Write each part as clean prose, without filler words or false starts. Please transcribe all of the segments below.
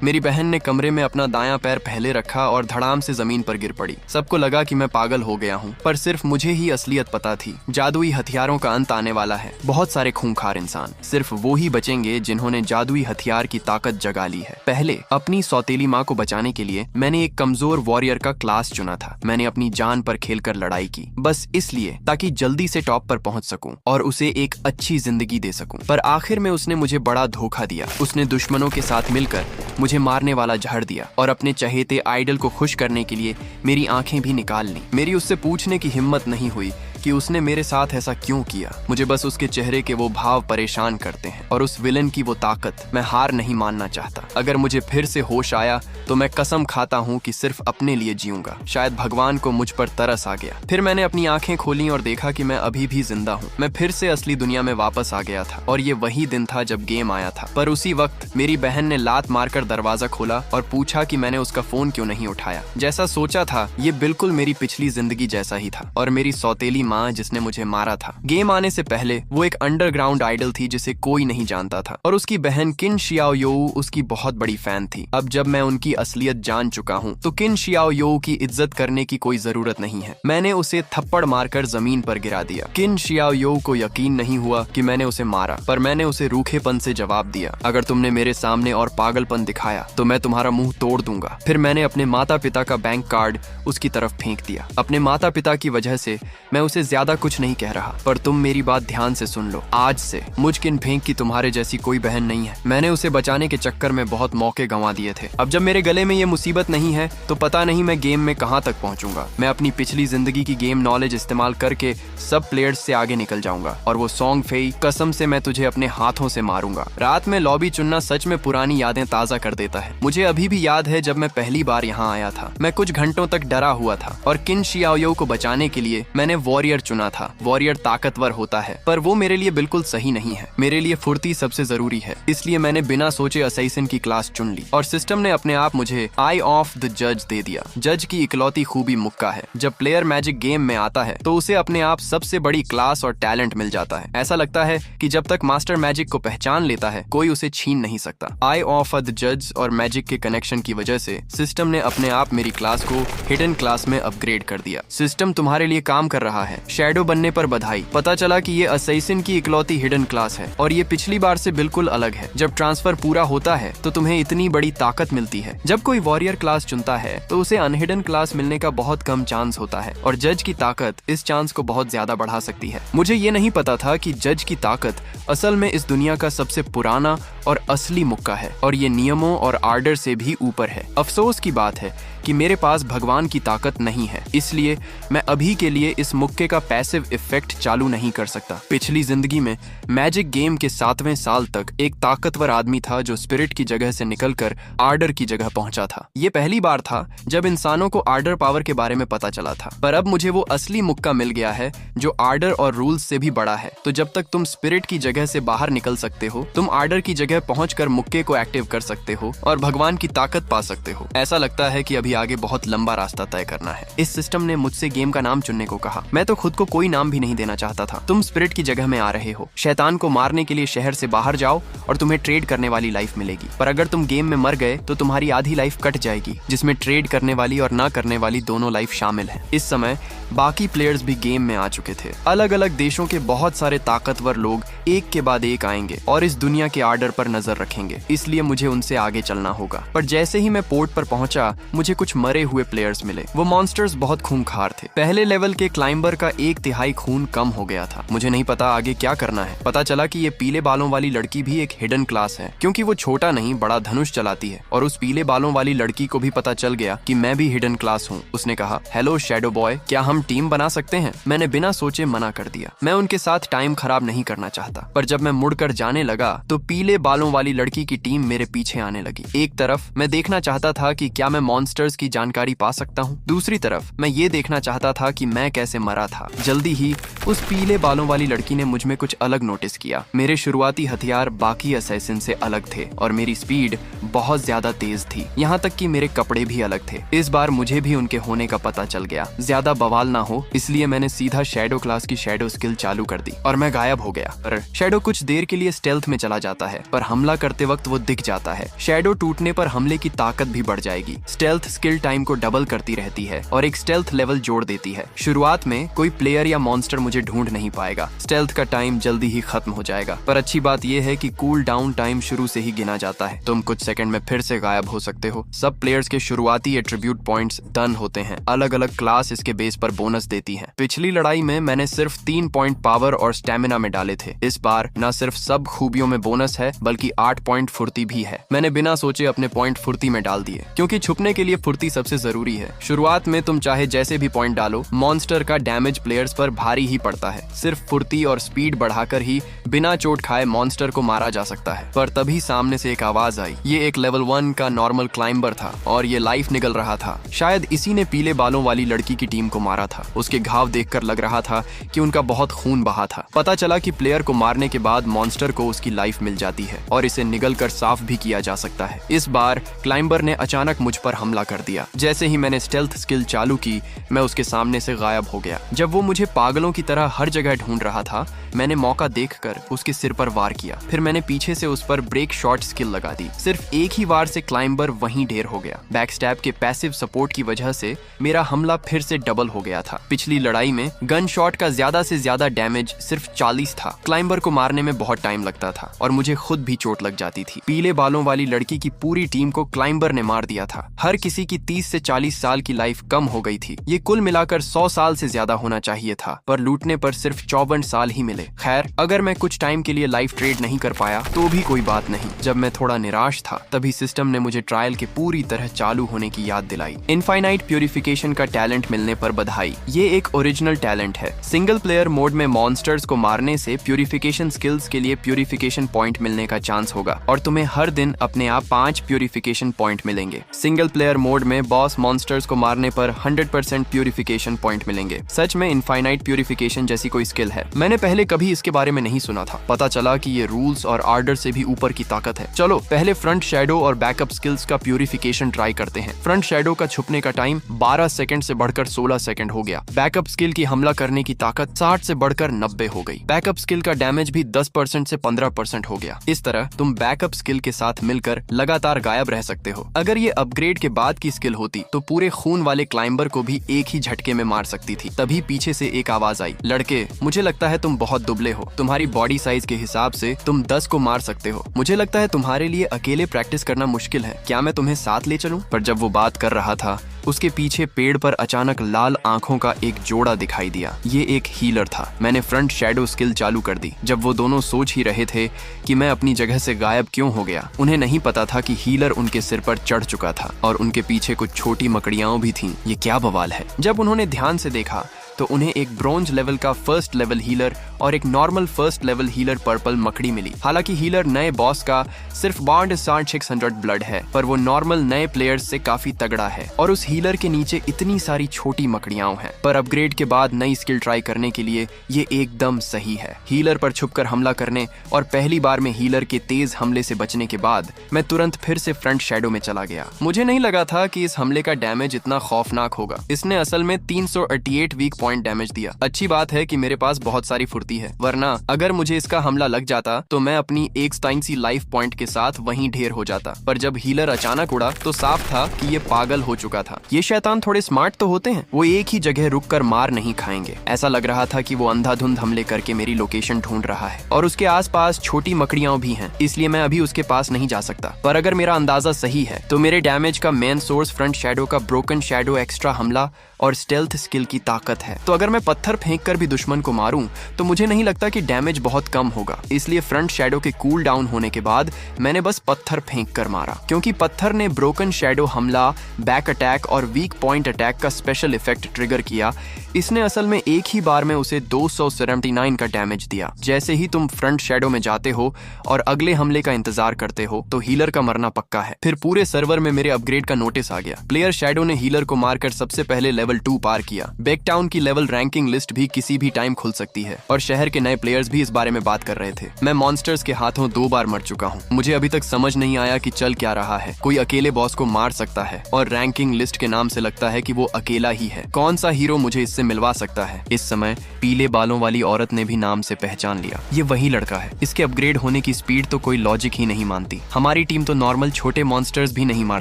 मेरी बहन ने कमरे में अपना दायां पैर पहले रखा और धड़ाम से जमीन पर गिर पड़ी। सबको लगा कि मैं पागल हो गया हूँ, पर सिर्फ मुझे ही असलियत पता थी। जादुई हथियारों का अंत आने वाला है। बहुत सारे खूंखार इंसान, सिर्फ वो ही बचेंगे जिन्होंने जादुई हथियार की ताकत जगा ली है। पहले अपनी सौतेली माँ को बचाने के लिए मैंने एक कमजोर वॉरियर का क्लास चुना था। मैंने अपनी जान पर खेलकर लड़ाई की, बस इसलिए ताकि जल्दी से टॉप पर पहुंच सकूं और उसे एक अच्छी जिंदगी दे सकूं। पर आखिर में उसने मुझे बड़ा धोखा दिया। उसने दुश्मनों के साथ मिलकर मुझे मारने वाला जहर दिया और अपने चहेते आइडल को खुश करने के लिए मेरी आंखें भी निकाल ली। मेरी उससे पूछने की हिम्मत नहीं हुई कि उसने मेरे साथ ऐसा क्यों किया। मुझे बस उसके चेहरे के वो भाव परेशान करते हैं और उस विलन की वो ताकत। मैं हार नहीं मानना चाहता। अगर मुझे फिर से होश आया तो मैं कसम खाता हूँ कि सिर्फ अपने लिए जीऊंगा। शायद भगवान को मुझ पर तरस आ गया। फिर मैंने अपनी आंखें खोली और देखा कि मैं अभी भी जिंदा हूँ। मैं फिर से असली दुनिया में वापस आ गया था और ये वही दिन था जब गेम आया था। पर उसी वक्त मेरी बहन ने लात मारकर दरवाजा खोला और पूछा कि मैंने उसका फोन क्यों नहीं उठाया। जैसा सोचा था ये बिल्कुल मेरी पिछली जिंदगी जैसा ही था और मेरी सौतेली माँ जिसने मुझे मारा था। गेम आने से पहले वो एक अंडरग्राउंड आइडल थी जिसे कोई नहीं जानता था और उसकी बहन किन शियाओयोऊ उसकी बहुत बड़ी फैन थी। अब जब मैं उनकी असलियत जान चुका हूँ तो किन शियाओयोऊ की इज्जत करने की कोई जरूरत नहीं है। मैंने उसे थप्पड़ मारकर जमीन पर गिरा दिया। किन शियाओयोऊ को यकीन नहीं हुआ कि मैंने उसे मारा, पर मैंने उसे रूखेपन से जवाब दिया, अगर तुमने मेरे सामने और पागलपन दिखाया तो मैं तुम्हारा मुंह तोड़ दूंगा। फिर मैंने अपने माता पिता का बैंक कार्ड उसकी तरफ फेंक दिया। अपने माता पिता की वजह से मैं उसे ज्यादा कुछ नहीं कह रहा, पर तुम मेरी बात ध्यान से सुन लो। आज से मुझ किन फेंक की तुम्हारे जैसी कोई बहन नहीं है। मैंने उसे बचाने के चक्कर में बहुत मौके गंवा दिए थे। अब जब मेरे गले में ये मुसीबत नहीं है तो पता नहीं मैं गेम में कहां तक पहुंचूंगा। मैं अपनी पिछली जिंदगी की गेम नॉलेज इस्तेमाल करके सब प्लेयर्स से आगे निकल जाऊंगा और वो सॉन्ग फेई, कसम से मैं तुझे अपने हाथों से मारूंगा। रात में लॉबी चुनना सच में पुरानी यादें ताजा कर देता है। मुझे अभी भी याद है जब मैं पहली बार यहाँ आया था। मैं कुछ घंटों तक डरा हुआ था और किन शियाओयोऊ को बचाने के लिए मैंने वॉरियर चुना था। वॉरियर ताकतवर होता है पर वो मेरे लिए बिल्कुल सही नहीं है। मेरे लिए फुर्ती सबसे जरूरी है, इसलिए मैंने बिना सोचे असैसिन की क्लास चुन ली और सिस्टम ने अपने आप मुझे आई ऑफ द जज दे दिया। जज की इकलौती खूबी मुक्का है। जब प्लेयर मैजिक गेम में आता है तो उसे अपने आप सबसे बड़ी क्लास और टैलेंट मिल जाता है। ऐसा लगता है कि जब तक मास्टर मैजिक को पहचान लेता है कोई उसे छीन नहीं सकता। आई ऑफ द जज और मैजिक के कनेक्शन की वजह से सिस्टम ने अपने आप मेरी क्लास को हिडन क्लास में अपग्रेड कर दिया। सिस्टम तुम्हारे लिए काम कर रहा है। शैडो बनने पर बधाई। पता चला कि ये असैसिन की इकलौती हिडन क्लास है और ये पिछली बार से बिल्कुल अलग है। जब ट्रांसफर पूरा होता है तो तुम्हें इतनी बड़ी ताकत मिलती है। जब कोई वॉरियर क्लास चुनता है तो उसे अनहिडन क्लास मिलने का बहुत कम चांस होता है और जज की ताकत इस चांस को बहुत ज्यादा बढ़ा सकती है। मुझे ये नहीं पता था कि जज की ताकत असल में इस दुनिया का सबसे पुराना और असली मुक्का है और ये नियमों और आर्डर से भी ऊपर है। अफसोस की बात है कि मेरे पास भगवान की ताकत नहीं है, इसलिए मैं अभी के लिए इस मुक्के का पैसिव इफेक्ट चालू नहीं कर सकता। पिछली जिंदगी में मैजिक गेम के 7वें साल तक एक ताकतवर आदमी था जो स्पिरिट की जगह से निकलकर आर्डर की जगह पहुंचा था। ये पहली बार था जब इंसानों को आर्डर पावर के बारे में पता चला था, पर अब मुझे वो असली मुक्का मिल गया है जो आर्डर और रूल्स से भी बड़ा है। तो जब तक तुम स्पिरिट की जगह से बाहर निकल सकते हो, तुम आर्डर की जगह पहुंचकर मुक्के को एक्टिव कर सकते हो और भगवान की ताकत पा सकते हो। ऐसा लगता है कि अभी आगे बहुत लंबा रास्ता तय करना है। इस सिस्टम ने मुझसे गेम का नाम चुनने को कहा। मैं तो खुद को कोई नाम भी नहीं देना चाहता था। तुम स्पिरिट की जगह में आ रहे हो। शैतान को मारने के लिए शहर से बाहर जाओ और तुम्हें ट्रेड करने वाली लाइफ मिलेगी, पर अगर तुम गेम में मर गए तो तुम्हारी आधी लाइफ कट जाएगी, जिसमें ट्रेड करने वाली और ना करने वाली दोनों लाइफ शामिल है। इस समय बाकी प्लेयर्स भी गेम में आ चुके थे। अलग अलग देशों के बहुत सारे ताकतवर लोग एक के बाद एक आएंगे और इस दुनिया के आर्डर पर नजर रखेंगे, इसलिए मुझे उनसे आगे चलना होगा। पर जैसे ही मैं पोर्ट पर पहुंचा मुझे कुछ मरे हुए प्लेयर्स मिले। वो मॉन्स्टर्स बहुत खूंखार थे। पहले लेवल के क्लाइंबर का 1/3 खून कम हो गया था। मुझे नहीं पता आगे क्या करना है। पता चला कि ये पीले बालों वाली लड़की भी एक हिडन क्लास है, क्योंकि वो छोटा नहीं बड़ा धनुष चलाती है। और उस पीले बालों वाली लड़की को भी पता चल गया कि मैं भी हिडन क्लास हूँ। उसने कहा, हेलो शैडो बॉय, क्या हम टीम बना सकते हैं? मैंने बिना सोचे मना कर दिया। मैं उनके साथ टाइम खराब नहीं करना चाहता। पर जब मैं मुड़कर जाने लगा तो पीले बालों वाली लड़की की टीम मेरे पीछे आने लगी। एक तरफ मैं देखना चाहता था कि क्या मैं मॉन्स्टर्स की जानकारी पा सकता हूँ, दूसरी तरफ मैं ये देखना चाहता था कि मैं कैसे मरा था। जल्दी ही उस पीले बालों वाली लड़की ने मुझ में कुछ अलग नोटिस किया। मेरे शुरुआती हथियार बाकी असैसिन से अलग थे और मेरी स्पीड बहुत ज्यादा तेज थी, यहाँ तक कि मेरे कपड़े भी अलग थे। इस बार मुझे भी उनके होने का पता चल गया। ज्यादा बवाल ना हो इसलिए मैंने सीधा शैडो क्लास की शैडो स्किल चालू कर दी और मैं गायब हो गया। पर शैडो कुछ देर के लिए स्टेल्थ में चला जाता है, पर हमला करते वक्त वो दिख जाता है। शैडो टूटने पर हमले की ताकत भी बढ़ जाएगी। स्टेल्थ स्किल टाइम को डबल करती रहती है और एक स्टेल्थ लेवल जोड़ देती है। शुरुआत में कोई प्लेयर या मॉन्स्टर मुझे ढूंढ नहीं पाएगा। स्टेल्थ का टाइम जल्दी ही खत्म हो जाएगा, पर अच्छी बात यह है कि कूल डाउन टाइम शुरू से ही गिना जाता है। तुम कुछ सेकंड में फिर से गायब हो सकते हो। सब प्लेयर्स के शुरुआती एट्रीब्यूट पॉइंट्स डन होते हैं। अलग अलग क्लास इसके बेस पर बोनस देती है। पिछली लड़ाई में मैंने सिर्फ 3 पॉइंट पावर और स्टेमिना में डाले थे। इस बार न सिर्फ सब खूबियों में बोनस है बल्कि 8 पॉइंट फुर्ती भी है। मैंने बिना सोचे अपने पॉइंट फुर्ती में डाल दिए, क्योंकि छुपने के लिए फुर्ती सबसे जरूरी है। शुरुआत में तुम चाहे जैसे भी पॉइंट डालो, मॉन्स्टर का डैमेज प्लेयर्स पर भारी ही पड़ता है। सिर्फ फुर्ती और स्पीड बढ़ाकर ही बिना चोट खाए मॉन्स्टर को मारा जा सकता है। पर तभी सामने से एक आवाज आई। ये एक लेवल 1 का नॉर्मल क्लाइंबर था और ये लाइफ निकल रहा था। शायद इसी ने पीले बालों वाली लड़की की टीम को मारा था। उसके घाव देखकर लग रहा था कि उनका बहुत खून बहा था। पता चला कि प्लेयर को मारने के बाद मॉन्स्टर को उसकी लाइफ मिल जाती है और इसे निगल कर साफ भी किया जा सकता है। इस बार क्लाइंबर ने अचानक मुझ पर हमला कर दिया। जैसे ही मैंने स्टेल्थ स्किल चालू की, मैं उसके सामने से गायब हो गया। जब वो मुझे पागलों की तरह हर जगह ढूंढ रहा था, मैंने मौका देखकर उसके सिर पर वार किया। फिर मैंने पीछे से उस पर ब्रेक शॉट स्किल लगा दी। सिर्फ एक ही वार से क्लाइंबर वहीं ढेर हो गया। बैकस्टैब के पैसिव सपोर्ट की वजह से मेरा हमला फिर से डबल हो गया था। पिछली लड़ाई में गन शॉट का ज्यादा से ज्यादा डैमेज सिर्फ 40 था। क्लाइंबर को मारने में बहुत टाइम लगता था और मुझे खुद भी चोट लग जाती थी। पीले बालों वाली लड़की की पूरी टीम को क्लाइंबर ने मार दिया था। हर किसी की 30 से 40 साल की लाइफ कम हो गई थी। ये कुल मिलाकर 100 साल से ज्यादा होना चाहिए था, पर लूटने पर सिर्फ 54 साल ही मिले। खैर, अगर मैं कुछ टाइम के लिए लाइफ ट्रेड नहीं कर पाया तो भी कोई बात नहीं। जब मैं थोड़ा निराश था, तभी सिस्टम ने मुझे ट्रायल के पूरी तरह चालू होने की याद दिलाई। इनफाइनाइट प्यूरिफिकेशन का टैलेंट मिलने पर बधाई। ये एक ओरिजिनल टैलेंट है। सिंगल प्लेयर मोड में मॉन्स्टर्स को मारने से प्यूरिफिकेशन स्किल्स के लिए प्यूरिफिकेशन पॉइंट मिलने का चांस होगा और तुम्हें हर दिन अपने आप 5 प्यूरिफिकेशन पॉइंट मिलेंगे। सिंगल प्लेयर मोड में बॉस मॉन्स्टर्स को मारने पर 100% प्यूरिफिकेशन पॉइंट मिलेंगे। सच में इनफाइनाइट प्यूरिफिकेशन जैसी कोई स्किल है। मैंने पहले कभी इसके बारे में नहीं सुना था। पता चला कि ये रूल्स और आर्डर से भी ऊपर की ताकत है। चलो पहले फ्रंट शैडो और बैकअप स्किल्स का प्यूरिफिकेशन ट्राई करते हैं। फ्रंट शैडो का छुपने का टाइम 12 सेकंड से बढ़कर 16 सेकंड हो गया। बैकअप स्किल की हमला करने की ताकत 60 से बढ़कर 90 हो गई। बैकअप स्किल का डैमेज भी 10% से 15% हो गया। इस तरह तुम बैकअप स्किल के साथ मिलकर लगातार गायब रह सकते हो। अगर ये अपग्रेड के बाद की स्किल होती तो पूरे खून वाले क्लाइंबर को भी एक ही झटके में मार सकती थी। तभी पीछे से एक आवाज आई, लड़के, मुझे लगता है तुम बहुत दुबले हो। तुम्हारी बॉडी साइज के हिसाब से तुम 10 को मार सकते हो। मुझे लगता है तुम्हारे लिए अकेले प्रैक्टिस करना मुश्किल है। क्या मैं तुम्हें साथ ले चलूं? पर जब वो बात कर रहा था, उसके पीछे पेड़ पर अचानक लाल आंखों का एक जोड़ा दिखाई दिया। ये एक हीलर था। मैंने फ्रंट शैडो स्किल चालू कर दी। जब वो दोनों सोच ही रहे थे कि मैं अपनी जगह से गायब क्यों हो गया, उन्हें नहीं पता था कि हीलर उनके सिर पर चढ़ चुका था और उनके पीछे कुछ छोटी मकड़ियां भी थीं। ये क्या बवाल है? जब उन्होंने ध्यान से देखा तो उन्हें एक ब्रोंज लेवल का फर्स्ट लेवल हीलर और एक normal first level healer purple मकड़ी मिली। हालांकि हीलर नए बॉस का सिर्फ बॉन्ड 600 ब्लड है, पर वो नॉर्मल नए प्लेयर्स से काफी तगड़ा है और उस हीलर के नीचे इतनी सारी छोटी मकड़ियां हैं। पर अपग्रेड के बाद नई स्किल ट्राई करने के लिए ये एकदम सही है। हीलर पर छुपकर हमला करने और पहली बार में हीलर के तेज हमले से बचने के बाद मैं तुरंत फिर से फ्रंट शैडो में चला गया। मुझे नहीं लगा था कि इस हमले का डैमेज इतना खौफनाक होगा। इसने असल में 388 वीक पॉइंट डैमेज दिया। अच्छी बात है कि मेरे पास बहुत सारी फुर्ती है, वरना अगर मुझे इसका हमला लग जाता तो मैं अपनी एक सी लाइफ पॉइंट के साथ वहीं ढेर हो जाता। पर जब हीलर अचानक उड़ा तो साफ था कि ये पागल हो चुका था। ये शैतान थोड़े स्मार्ट तो होते हैं, वो एक ही जगह रुककर मार नहीं खाएंगे। ऐसा लग रहा था कि वो अंधाधुंध हमले करके मेरी लोकेशन ढूंढ रहा है और उसके आसपास छोटी मकड़ियां भी हैं, इसलिए मैं अभी उसके पास नहीं जा सकता। पर अगर मेरा अंदाजा सही है तो मेरे डैमेज का मेन सोर्स फ्रंट शैडो का ब्रोकन शैडो एक्स्ट्रा हमला और स्टेल्थ स्किल की ताकत है। तो अगर मैं पत्थर फेंक कर भी दुश्मन को मारूं तो मुझे नहीं लगता कि डैमेज बहुत कम होगा। इसलिए फ्रंट शैडो के कूल डाउन होने के बाद मैंने बस पत्थर फेंक कर मारा, क्योंकि पत्थर ने ब्रोकन शैडो हमला, बैक अटैक और वीक पॉइंट अटैक का स्पेशल इफेक्ट ट्रिगर किया। इसने असल में एक ही बार में उसे 279 का डैमेज दिया। जैसे ही तुम फ्रंट शैडो में जाते हो और अगले हमले का इंतजार करते हो तो हीलर का मरना पक्का है। फिर पूरे सर्वर में मेरे अपग्रेड का नोटिस आ गया। प्लेयर शैडो ने हीलर को मारकर सबसे पहले लेवल 2 पार किया। बेकटाउन की लेवल रैंकिंग लिस्ट भी किसी भी टाइम खुल सकती है और शहर के नए प्लेयर्स भी इस बारे में बात कर रहे थे। मैं मॉन्स्टर्स के हाथों 2 बार मर चुका हूँ। मुझे अभी तक समझ नहीं आया कि चल क्या रहा है। कोई अकेले बॉस को मार सकता है और रैंकिंग लिस्ट के नाम से लगता है कि वो अकेला ही है। कौन सा हीरो मुझे इससे मिलवा सकता है? इस समय पीले बालों वाली औरत ने भी नाम से पहचान लिया। ये वही लड़का है। इसके अपग्रेड होने की स्पीड तो कोई लॉजिक ही नहीं मानती। हमारी टीम तो नॉर्मल छोटे मॉन्स्टर्स भी नहीं मार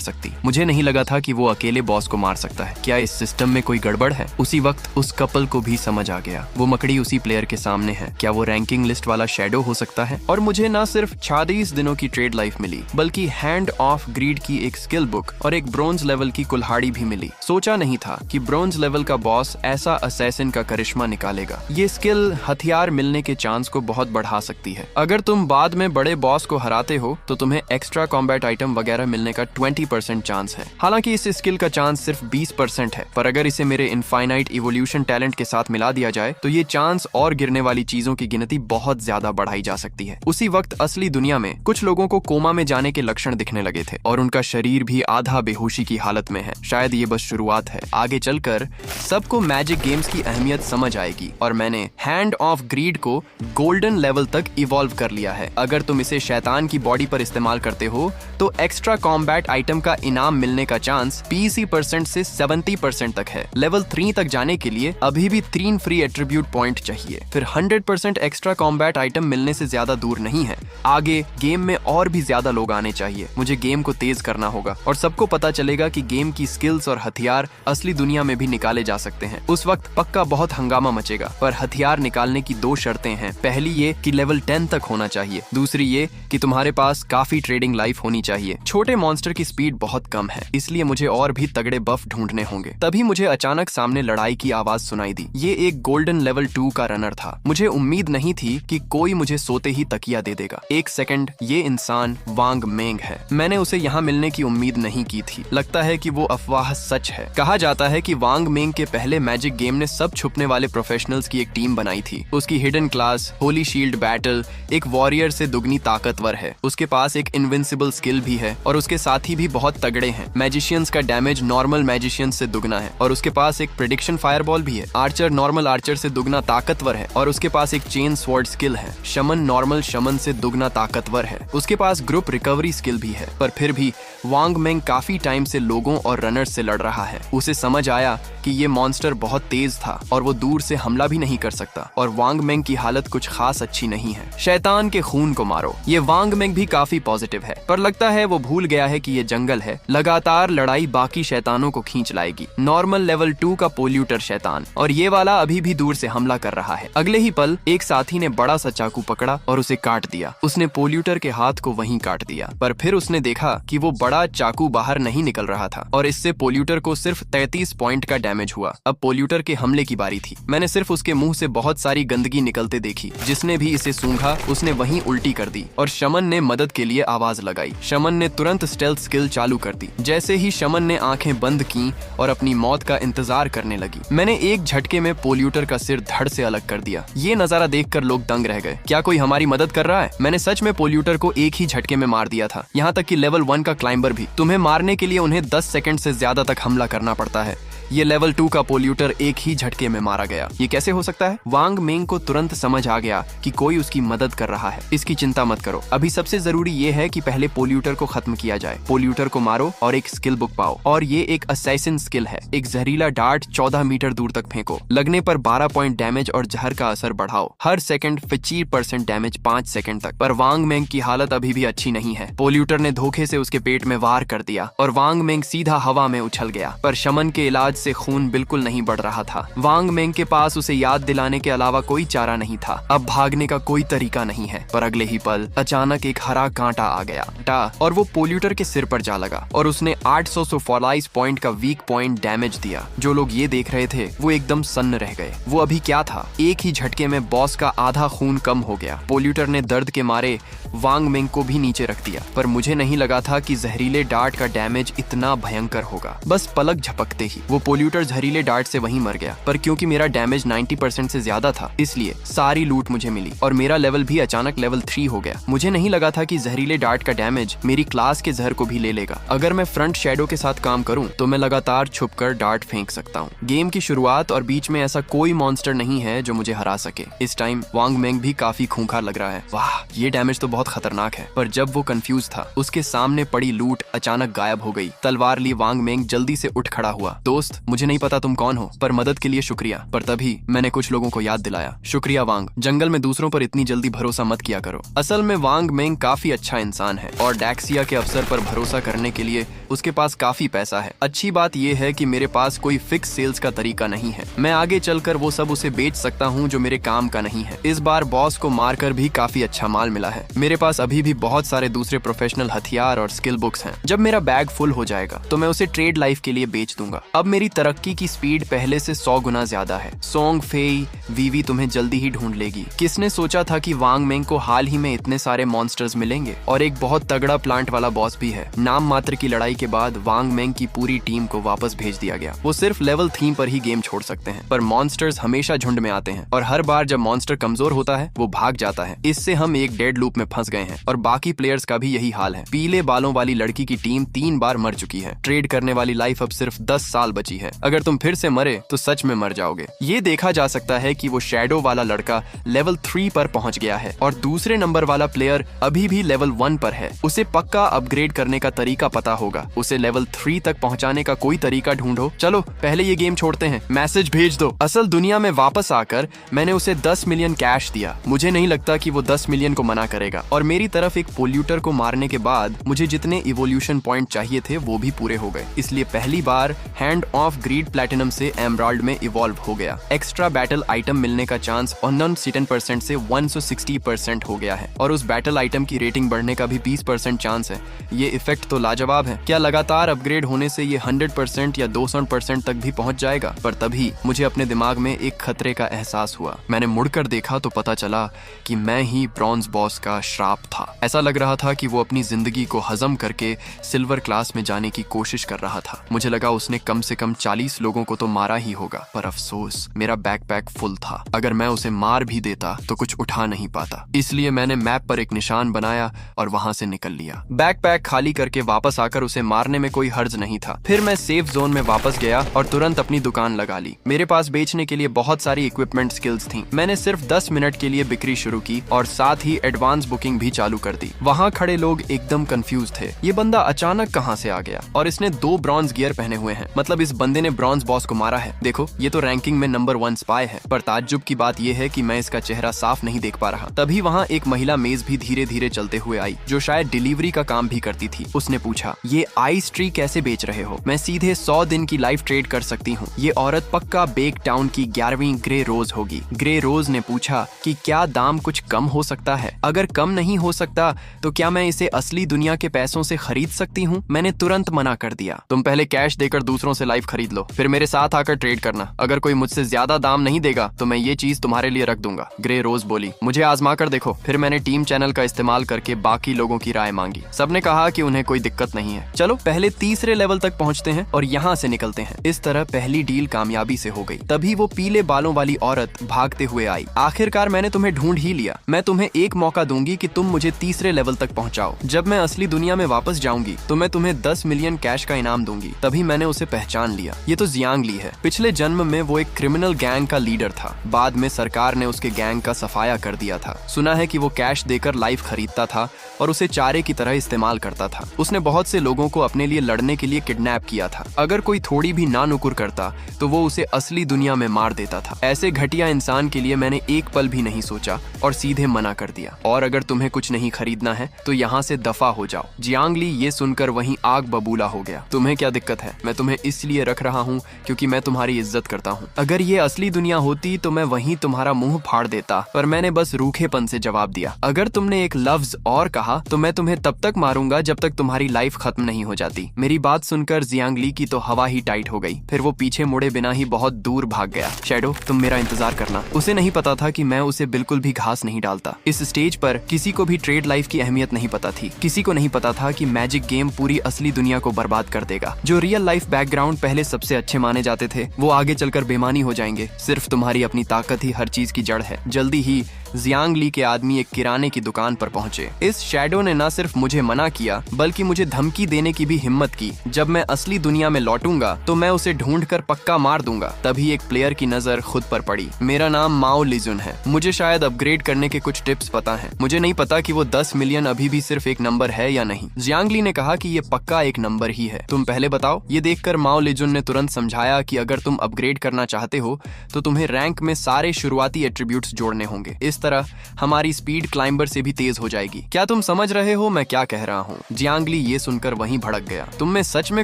सकती। मुझे नहीं लगा था कि वो अकेले बॉस को मार सकता है। क्या इस सिस्टम में कोई गड़बड़ है? उसी वक्त उस कपल को भी समझ आ गया। वो मकड़ी उसी प्लेयर के सामने है। क्या वो रैंकिंग लिस्ट वाला शैडो हो सकता है? और मुझे ना सिर्फ 36 दिनों की ट्रेड लाइफ मिली, बल्कि हैंड ऑफ ग्रीड की एक स्किल बुक और एक ब्रोंज लेवल की कुल्हाड़ी भी मिली। सोचा नहीं था कि ब्रोंज लेवल का बॉस ऐसा असैसिन का करिश्मा निकालेगा। ये स्किल हथियार मिलने के चांस को बहुत बढ़ा सकती है। अगर तुम बाद में बड़े बॉस को हराते हो तो तुम्हें एक्स्ट्रा कॉम्बैट आइटम वगैरह मिलने का 20% चांस है। हालांकि इस स्किल का चांस सिर्फ 20% है, पर अगर इसे मेरे इनफाइनाइट इवोल्यूशन टैलेंट के साथ मिला दिया जाए तो ये चांस और गिरने वाली चीजों की गिनती बहुत ज्यादा बढ़ाई जा सकती है। उसी वक्त असली दुनिया में कुछ लोगों को कोमा में जाने के लक्षण दिखने लगे थे और उनका शरीर भी आधा बेहोशी की हालत में है। शायद ये बस शुरुआत है। आगे चलकर सबको मैजिक गेम्स की अहमियत समझ आएगी और मैंने हैंड ऑफ ग्रीड को गोल्डन लेवल तक इवॉल्व कर लिया है। अगर तुम इसे शैतान की बॉडी पर इस्तेमाल करते हो तो एक्स्ट्रा कॉम्बैट आइटम का इनाम मिलने का चांस 20% से 70% तक है। लेवल 3 तक जाने के लिए अभी भी 3 फ्री एट्रीब्यूट पॉइंट चाहिए। फिर 100% एक्स्ट्रा कॉम्बैट आइटम मिलने से ज्यादा दूर नहीं है। आगे गेम में और भी ज्यादा लोग आने चाहिए। मुझे गेम को तेज करना होगा और सबको पता चलेगा कि गेम की स्किल्स और हथियार असली दुनिया में भी निकाले जा सकते हैं। उस वक्त पक्का बहुत हंगामा मचेगा। पर हथियार निकालने की 2 शर्तें हैं। पहली ये कि लेवल 10 तक होना चाहिए। दूसरी ये कि तुम्हारे पास काफी ट्रेडिंग लाइफ होनी चाहिए। छोटे मॉन्स्टर की स्पीड बहुत कम है, इसलिए मुझे और भी तगड़े बफ ढूंढने होंगे। तभी मुझे अचानक सामने लड़ाई की आवाज सुनाई दी। ये एक गोल्डन लेवल 2 का रनर था। मुझे उम्मीद नहीं थी कि कोई मुझे सोते ही तकिया दे देगा। एक सेकंड, ये इंसान वांग मेंग है। मैंने उसे यहाँ मिलने की उम्मीद नहीं की थी। लगता है कि वो अफवाह सच है। कहा जाता है कि वांग मेंग के पहले मैजिक गेम ने सब छुपने वाले प्रोफेशनल्स की एक टीम बनाई थी। उसकी hidden class Holi shield battle एक वॉरियर से दुगनी ताकतवर है। उसके पास एक इनविंसिबल स्किल भी है और उसके साथी भी बहुत तगड़े हैं। मैजिशियंस का डैमेज नॉर्मल मैजिशियंस से दुगना है और उसके पास एक प्रेडिक्शन फायरबॉल भी है। आर्चर नॉर्मल आर्चर से दुगना ताकतवर है और उसके पास एक चेन स्वॉर्ड स्किल है। शमन नॉर्मल शमन से दुगना ताकतवर है। उसके पास ग्रुप रिकवरी स्किल भी है। पर फिर भी वांग मेंग काफी टाइम से लोगों और रनर्स से लड़ रहा है। उसे समझ आया कि ये मॉन्स्टर बहुत तेज था और वो दूर से हमला भी नहीं कर सकता और वांग मेंग की हालत कुछ खास अच्छी नहीं है। शैतान के खून को मारो। ये वांग मेंग भी काफी पॉजिटिव है, पर लगता है वो भूल गया है कि ये जंगल है। लगातार लड़ाई बाकी शैतानों को खींच लाएगी। नॉर्मल लेवल 2 का पोल्यूटर शैतान और ये वाला अभी भी दूर से हमला कर रहा है। अगले ही पल एक साथी ने बड़ा सा चाकू पकड़ा और उसे काट दिया। उसने पोल्यूटर के हाथ को वहीं काट दिया, पर फिर उसने देखा कि वो बड़ा चाकू बाहर नहीं निकल रहा था और इससे पोल्यूटर को सिर्फ 33 पॉइंट का डैमेज हुआ। अब पोल्यूटर के हमले की बारी थी। मैंने सिर्फ उसके मुंह से बहुत सारी गंदगी निकलते देखी। जिसने भी इसे सूंघा उसने वहीं उल्टी कर दी और शमन ने मदद के लिए आवाज लगाई। शमन ने तुरंत स्टेल्थ स्किल चालू कर दी। जैसे ही शमन ने आंखें बंद की और अपनी मौत का इंतजार करने लगी, मैंने एक झटके में पोल्यूटर का सिर धड़ से अलग कर दिया। ये नजारा देखकर लोग दंग रह गए। क्या कोई हमारी मदद कर रहा है? मैंने सच में पोल्यूटर को एक ही झटके में मार दिया था। यहाँ तक कि लेवल 1 का क्लाइंबर भी। तुम्हें मारने के लिए उन्हें 10 सेकंड से ज्यादा तक हमला करना पड़ता है। ये लेवल 2 का पोल्यूटर एक ही झटके में मारा गया। ये कैसे हो सकता है? वांग मेंग को तुरंत समझ आ गया कि कोई उसकी मदद कर रहा है। इसकी चिंता मत करो। अभी सबसे जरूरी ये है कि पहले पोल्यूटर को खत्म किया जाए। पोल्यूटर को मारो और एक स्किल बुक पाओ और ये एक असैसिन स्किल है। एक जहरीला डार्ट 14 मीटर दूर तक फेंको। लगने पर 12 पॉइंट डैमेज और जहर का असर बढ़ाओ। हर सेकंड 25% डैमेज 5 सेकंड तक। पर वांग मेंग की हालत अभी भी अच्छी नहीं है। पोल्यूटर ने धोखे से उसके पेट में वार कर दिया और वांग मेंग सीधा हवा में उछल गया। पर शमन के इलाज से खून बिल्कुल नहीं बढ़ रहा था। वांग मेंग के पास उसे याद दिलाने के अलावा कोई चारा नहीं था। अब भागने का कोई तरीका नहीं है। पर अगले ही पल अचानक एक हरा कांटा आ गया और वो पोल्यूटर के सिर पर जा लगा और उसने 844 पॉइंट का वीक पॉइंट डैमेज दिया। जो लोग ये देख रहे थे वो एकदम सन्न रह गए। वो अभी क्या था? एक ही झटके में बॉस का आधा खून कम हो गया। पोल्यूटर ने दर्द के मारे वांग मेंग को भी नीचे रख दिया। पर मुझे नहीं लगा था कि जहरीले डार्ट का डैमेज इतना भयंकर होगा। बस पलक झपकते ही वो पोल्यूटर जहरीले डार्ट से वहीं मर गया, पर क्योंकि मेरा डैमेज 90% से ज्यादा था इसलिए सारी लूट मुझे मिली और मेरा लेवल भी अचानक लेवल 3 हो गया। मुझे नहीं लगा था कि जहरीले डार्ट का डैमेज मेरी क्लास के जहर को भी ले लेगा। अगर मैं फ्रंट शैडो के साथ काम करूं तो मैं लगातार छुपकर डार्ट फेंक सकता हूं। गेम की शुरुआत और बीच में ऐसा कोई मॉन्स्टर नहीं है जो मुझे हरा सके। इस टाइम वांग मेंग भी काफी खूंखार लग रहा है। वाह, ये डैमेज तो बहुत खतरनाक है। पर जब वो कंफ्यूज था उसके सामने पड़ी लूट अचानक गायब हो गई। तलवार ली वांग मेंग जल्दी से उठ खड़ा हुआ। दोस्त, मुझे नहीं पता तुम कौन हो, पर मदद के लिए शुक्रिया। पर तभी मैंने कुछ लोगों को याद दिलाया। शुक्रिया वांग, जंगल में दूसरों पर इतनी जल्दी भरोसा मत किया करो। असल में वांग मेंग काफी अच्छा इंसान है और डैक्सिया के अफसर पर भरोसा करने के लिए उसके पास काफी पैसा है। अच्छी बात यह है कि मेरे पास कोई फिक्स सेल्स का तरीका नहीं है। मैं आगे चलकर वो सब उसे बेच सकता हूँ जो मेरे काम का नहीं है। इस बार बॉस को मारकर भी काफी अच्छा माल मिला है। मेरे पास अभी भी बहुत सारे दूसरे प्रोफेशनल हथियार और स्किल बुक्स हैं। जब मेरा बैग फुल हो जाएगा तो मैं उसे ट्रेड लाइफ के लिए बेच दूंगा। अब मेरी तरक्की की स्पीड पहले से 100 गुना ज्यादा है। सोंग फेई वीवी तुम्हें जल्दी ही ढूंढ लेगी। किसने सोचा था कि वांग मेंग को हाल ही में इतने सारे मॉन्स्टर्स मिलेंगे और एक बहुत तगड़ा प्लांट वाला बॉस भी है। नाम मात्र की लड़ाई के बाद वांग मेंग की पूरी टीम को वापस भेज दिया गया। वो सिर्फ लेवल 3 पर ही गेम छोड़ सकते हैं, पर मॉन्स्टर्स हमेशा झुंड में आते हैं और हर बार जब मॉन्स्टर कमजोर होता है वो भाग जाता है। इससे हम एक डेड लूप में फंस गए हैं और बाकी प्लेयर्स का भी यही हाल है। पीले बालों वाली लड़की की टीम 3 बार मर चुकी है। ट्रेड करने वाली लाइफ अब सिर्फ 10 साल बची है। अगर तुम फिर से मरे तो सच में मर जाओगे। ये देखा जा सकता है कि वो शैडो वाला लड़का लेवल 3 पर पहुंच गया है और दूसरे नंबर वाला प्लेयर अभी भी लेवल 1 पर है। उसे पक्का अपग्रेड करने का तरीका पता होगा। उसे लेवल 3 तक पहुंचाने का कोई तरीका ढूंढो। चलो पहले ये गेम छोड़ते हैं। मैसेज भेज दो। असल दुनिया में वापस आकर मैंने उसे 10 मिलियन कैश दिया। मुझे नहीं लगता कि वो 10 मिलियन को मना करेगा और मेरी तरफ एक पोल्यूटर को मारने के बाद मुझे जितने इवोल्यूशन पॉइंट चाहिए थे वो भी पूरे हो गए। इसलिए पहली बार हैंड ऑफ ग्रीड प्लैटिनम से एमराल्ड में इवॉल्व हो गया। एक्स्ट्रा बैटल आइटम मिलने का चांस 160% से 160% हो गया है और उस बैटल आइटम की रेटिंग बढ़ने का भी 20% चांस है। ये इफेक्ट तो लाजवाब है। क्या लगातार अपग्रेड होने से ये 100% या 200% तक भी पहुंच जाएगा? पर तभी मुझे अपने दिमाग में एक खतरे का एहसास हुआ। मैंने मुड़कर देखा तो पता चला कि मैं ही ब्रॉन्ज बॉस का श्राप था। ऐसा लग रहा था कि वो अपनी जिंदगी को हजम करके सिल्वर क्लास में जाने की कोशिश कर रहा था। मुझे लगा उसने कम से कम 40 लोगों को तो मारा ही होगा, पर अफसोस मेरा बैकपैक फुल था। अगर मैं उसे मार भी देता तो कुछ उठा नहीं पाता। इसलिए मैंने मैप पर एक निशान बनाया और वहां से निकल लिया। बैकपैक खाली करके वापस आकर उसे मारने में कोई हर्ज नहीं था। फिर मैं सेफ जोन में वापस गया और तुरंत अपनी दुकान लगा ली। मेरे पास बेचने के लिए बहुत सारी इक्विपमेंट स्किल्स थी। मैंने सिर्फ 10 मिनट के लिए बिक्री शुरू की और साथ ही एडवांस बुकिंग भी चालू कर दी। वहाँ खड़े लोग एकदम कंफ्यूज थे। ये बंदा अचानक कहाँ से आ गया और इसने 2 ब्रॉन्ज गियर पहने हुए हैं। मतलब इस बंदे ने ब्रॉन्ज बॉस को मारा है। देखो, ये तो रैंकिंग में नंबर 1 स्पाई है। पर ताज्जुब की बात यह है कि मैं इसका चेहरा साफ नहीं देख पा रहा। तभी वहाँ एक महिला मेज भी धीरे धीरे चलते हुए आई जो शायद डिलीवरी का काम भी करती थी। उसने पूछा, ये आइस ट्री कैसे बेच रहे हो? मैं सीधे 100 दिन की लाइफ ट्रेड कर सकती हूँ। ये औरत पक्का बेक टाउन की 11वीं ग्रे रोज होगी। ग्रे रोज ने पूछा कि क्या दाम कुछ कम हो सकता है? अगर कम नहीं हो सकता तो क्या मैं इसे असली दुनिया के पैसों से खरीद सकती हूँ? मैंने तुरंत मना कर दिया। तुम पहले कैश देकर दूसरों से लाइफ खरीद लो, फिर मेरे साथ आकर ट्रेड करना। अगर कोई मुझसे ज्यादा दाम नहीं देगा तो मैं ये चीज तुम्हारे लिए रख दूंगा। ग्रे रोज बोली, मुझे आजमा कर देखो। फिर मैंने टीम चैनल का इस्तेमाल करके बाकी लोगों की राय मांगी। सबने कहा कि उन्हें कोई दिक्कत नहीं है। चलो पहले तीसरे लेवल तक पहुंचते हैं और यहाँ से निकलते हैं। इस तरह पहली डील कामयाबी से हो गई। तभी वो पीले बालों वाली औरत भागते हुए आई। आखिरकार मैंने तुम्हें ढूंढ ही लिया। मैं तुम्हें एक मौका दूंगी कि तुम मुझे तीसरे लेवल तक पहुंचाओ। जब मैं असली दुनिया में वापस जाऊंगी तो मैं तुम्हें 10 मिलियन कैश का इनाम दूंगी। तभी मैंने उसे पहचान लिया। ये तो जियांग ली है। पिछले जन्म में वो एक क्रिमिनल गैंग का लीडर था। बाद में सरकार ने उसके गैंग का सफाया कर दिया था। सुना है कि वो कैश देकर लाइफ खरीदता था और उसे चारे की तरह इस्तेमाल करता था। उसने बहुत से लोगों को अपने लिए लड़ने के लिए किडनैप किया था। अगर कोई थोड़ी भी ना नुकुर करता तो वो उसे असली दुनिया में मार देता था। ऐसे घटिया इंसान के लिए मैंने एक पल भी नहीं सोचा और सीधे मना कर दिया। और अगर तुम्हें कुछ नहीं खरीदना है तो यहाँ से दफा हो जाओ। जियांग ली ये सुनकर वहीं आग बबूला हो गया। तुम्हें क्या दिक्कत है? मैं तुम्हें इसलिए रख रहा हूँ क्योंकि मैं तुम्हारी इज्जत करता हूँ। अगर ये असली दुनिया होती तो मैं वहीं तुम्हारा मुंह फाड़ देता, पर मैंने बस रूखेपन से जवाब दिया। अगर तुमने एक लफ्ज और कहा तो मैं तुम्हें तब तक मारूंगा जब तक तुम्हारी लाइफ खत्म नहीं हो जाती। मेरी बात सुनकर जियांग ली की तो हवा ही टाइट हो गई। फिर वो पीछे मुड़े बिना ही बहुत दूर भाग गया। शैडो, तुम मेरा इंतजार करना। उसे नहीं पता था कि मैं उसे बिल्कुल भी घास नहीं डालता। इस स्टेज पर किसी को भी ट्रेड लाइफ की अहमियत नहीं पता थी। किसी को नहीं पता था कि मैजिक गेम पूरी असली दुनिया को बर्बाद कर देगा। जो रियल लाइफ बैकग्राउंड पहले सबसे अच्छे माने जाते थे वो आगे चलकर बेमानी हो जाएंगे। सिर्फ तुम्हारी अपनी ताकत ही हर चीज की जड़ है। जल्दी ही जियांग ली के आदमी एक किराने की दुकान पर पहुंचे। इस शैडो ने न सिर्फ मुझे मना किया बल्कि मुझे धमकी देने की भी हिम्मत की। जब मैं असली दुनिया में लौटूंगा तो मैं उसे ढूंढकर पक्का मार दूंगा। तभी एक प्लेयर की नजर खुद पर पड़ी। मेरा नाम माओ लिजुन है। मुझे शायद अपग्रेड करने के कुछ टिप्स पता है। मुझे नहीं पता कि वो 10 मिलियन अभी भी सिर्फ एक नंबर है या नहीं। जियांग ली ने कहा कि ये पक्का एक नंबर ही है, तुम पहले बताओ। ये देखकर माओ लिजुन ने तुरंत समझाया कि अगर तुम अपग्रेड करना चाहते हो तो तुम्हें रैंक में सारे शुरुआती एट्रीब्यूट्स जोड़ने होंगे। इस तरह हमारी स्पीड क्लाइंबर से भी तेज हो जाएगी। क्या तुम समझ रहे हो मैं क्या कह रहा हूँ? जियांग ली ये सुनकर वहीं भड़क गया। तुम में सच में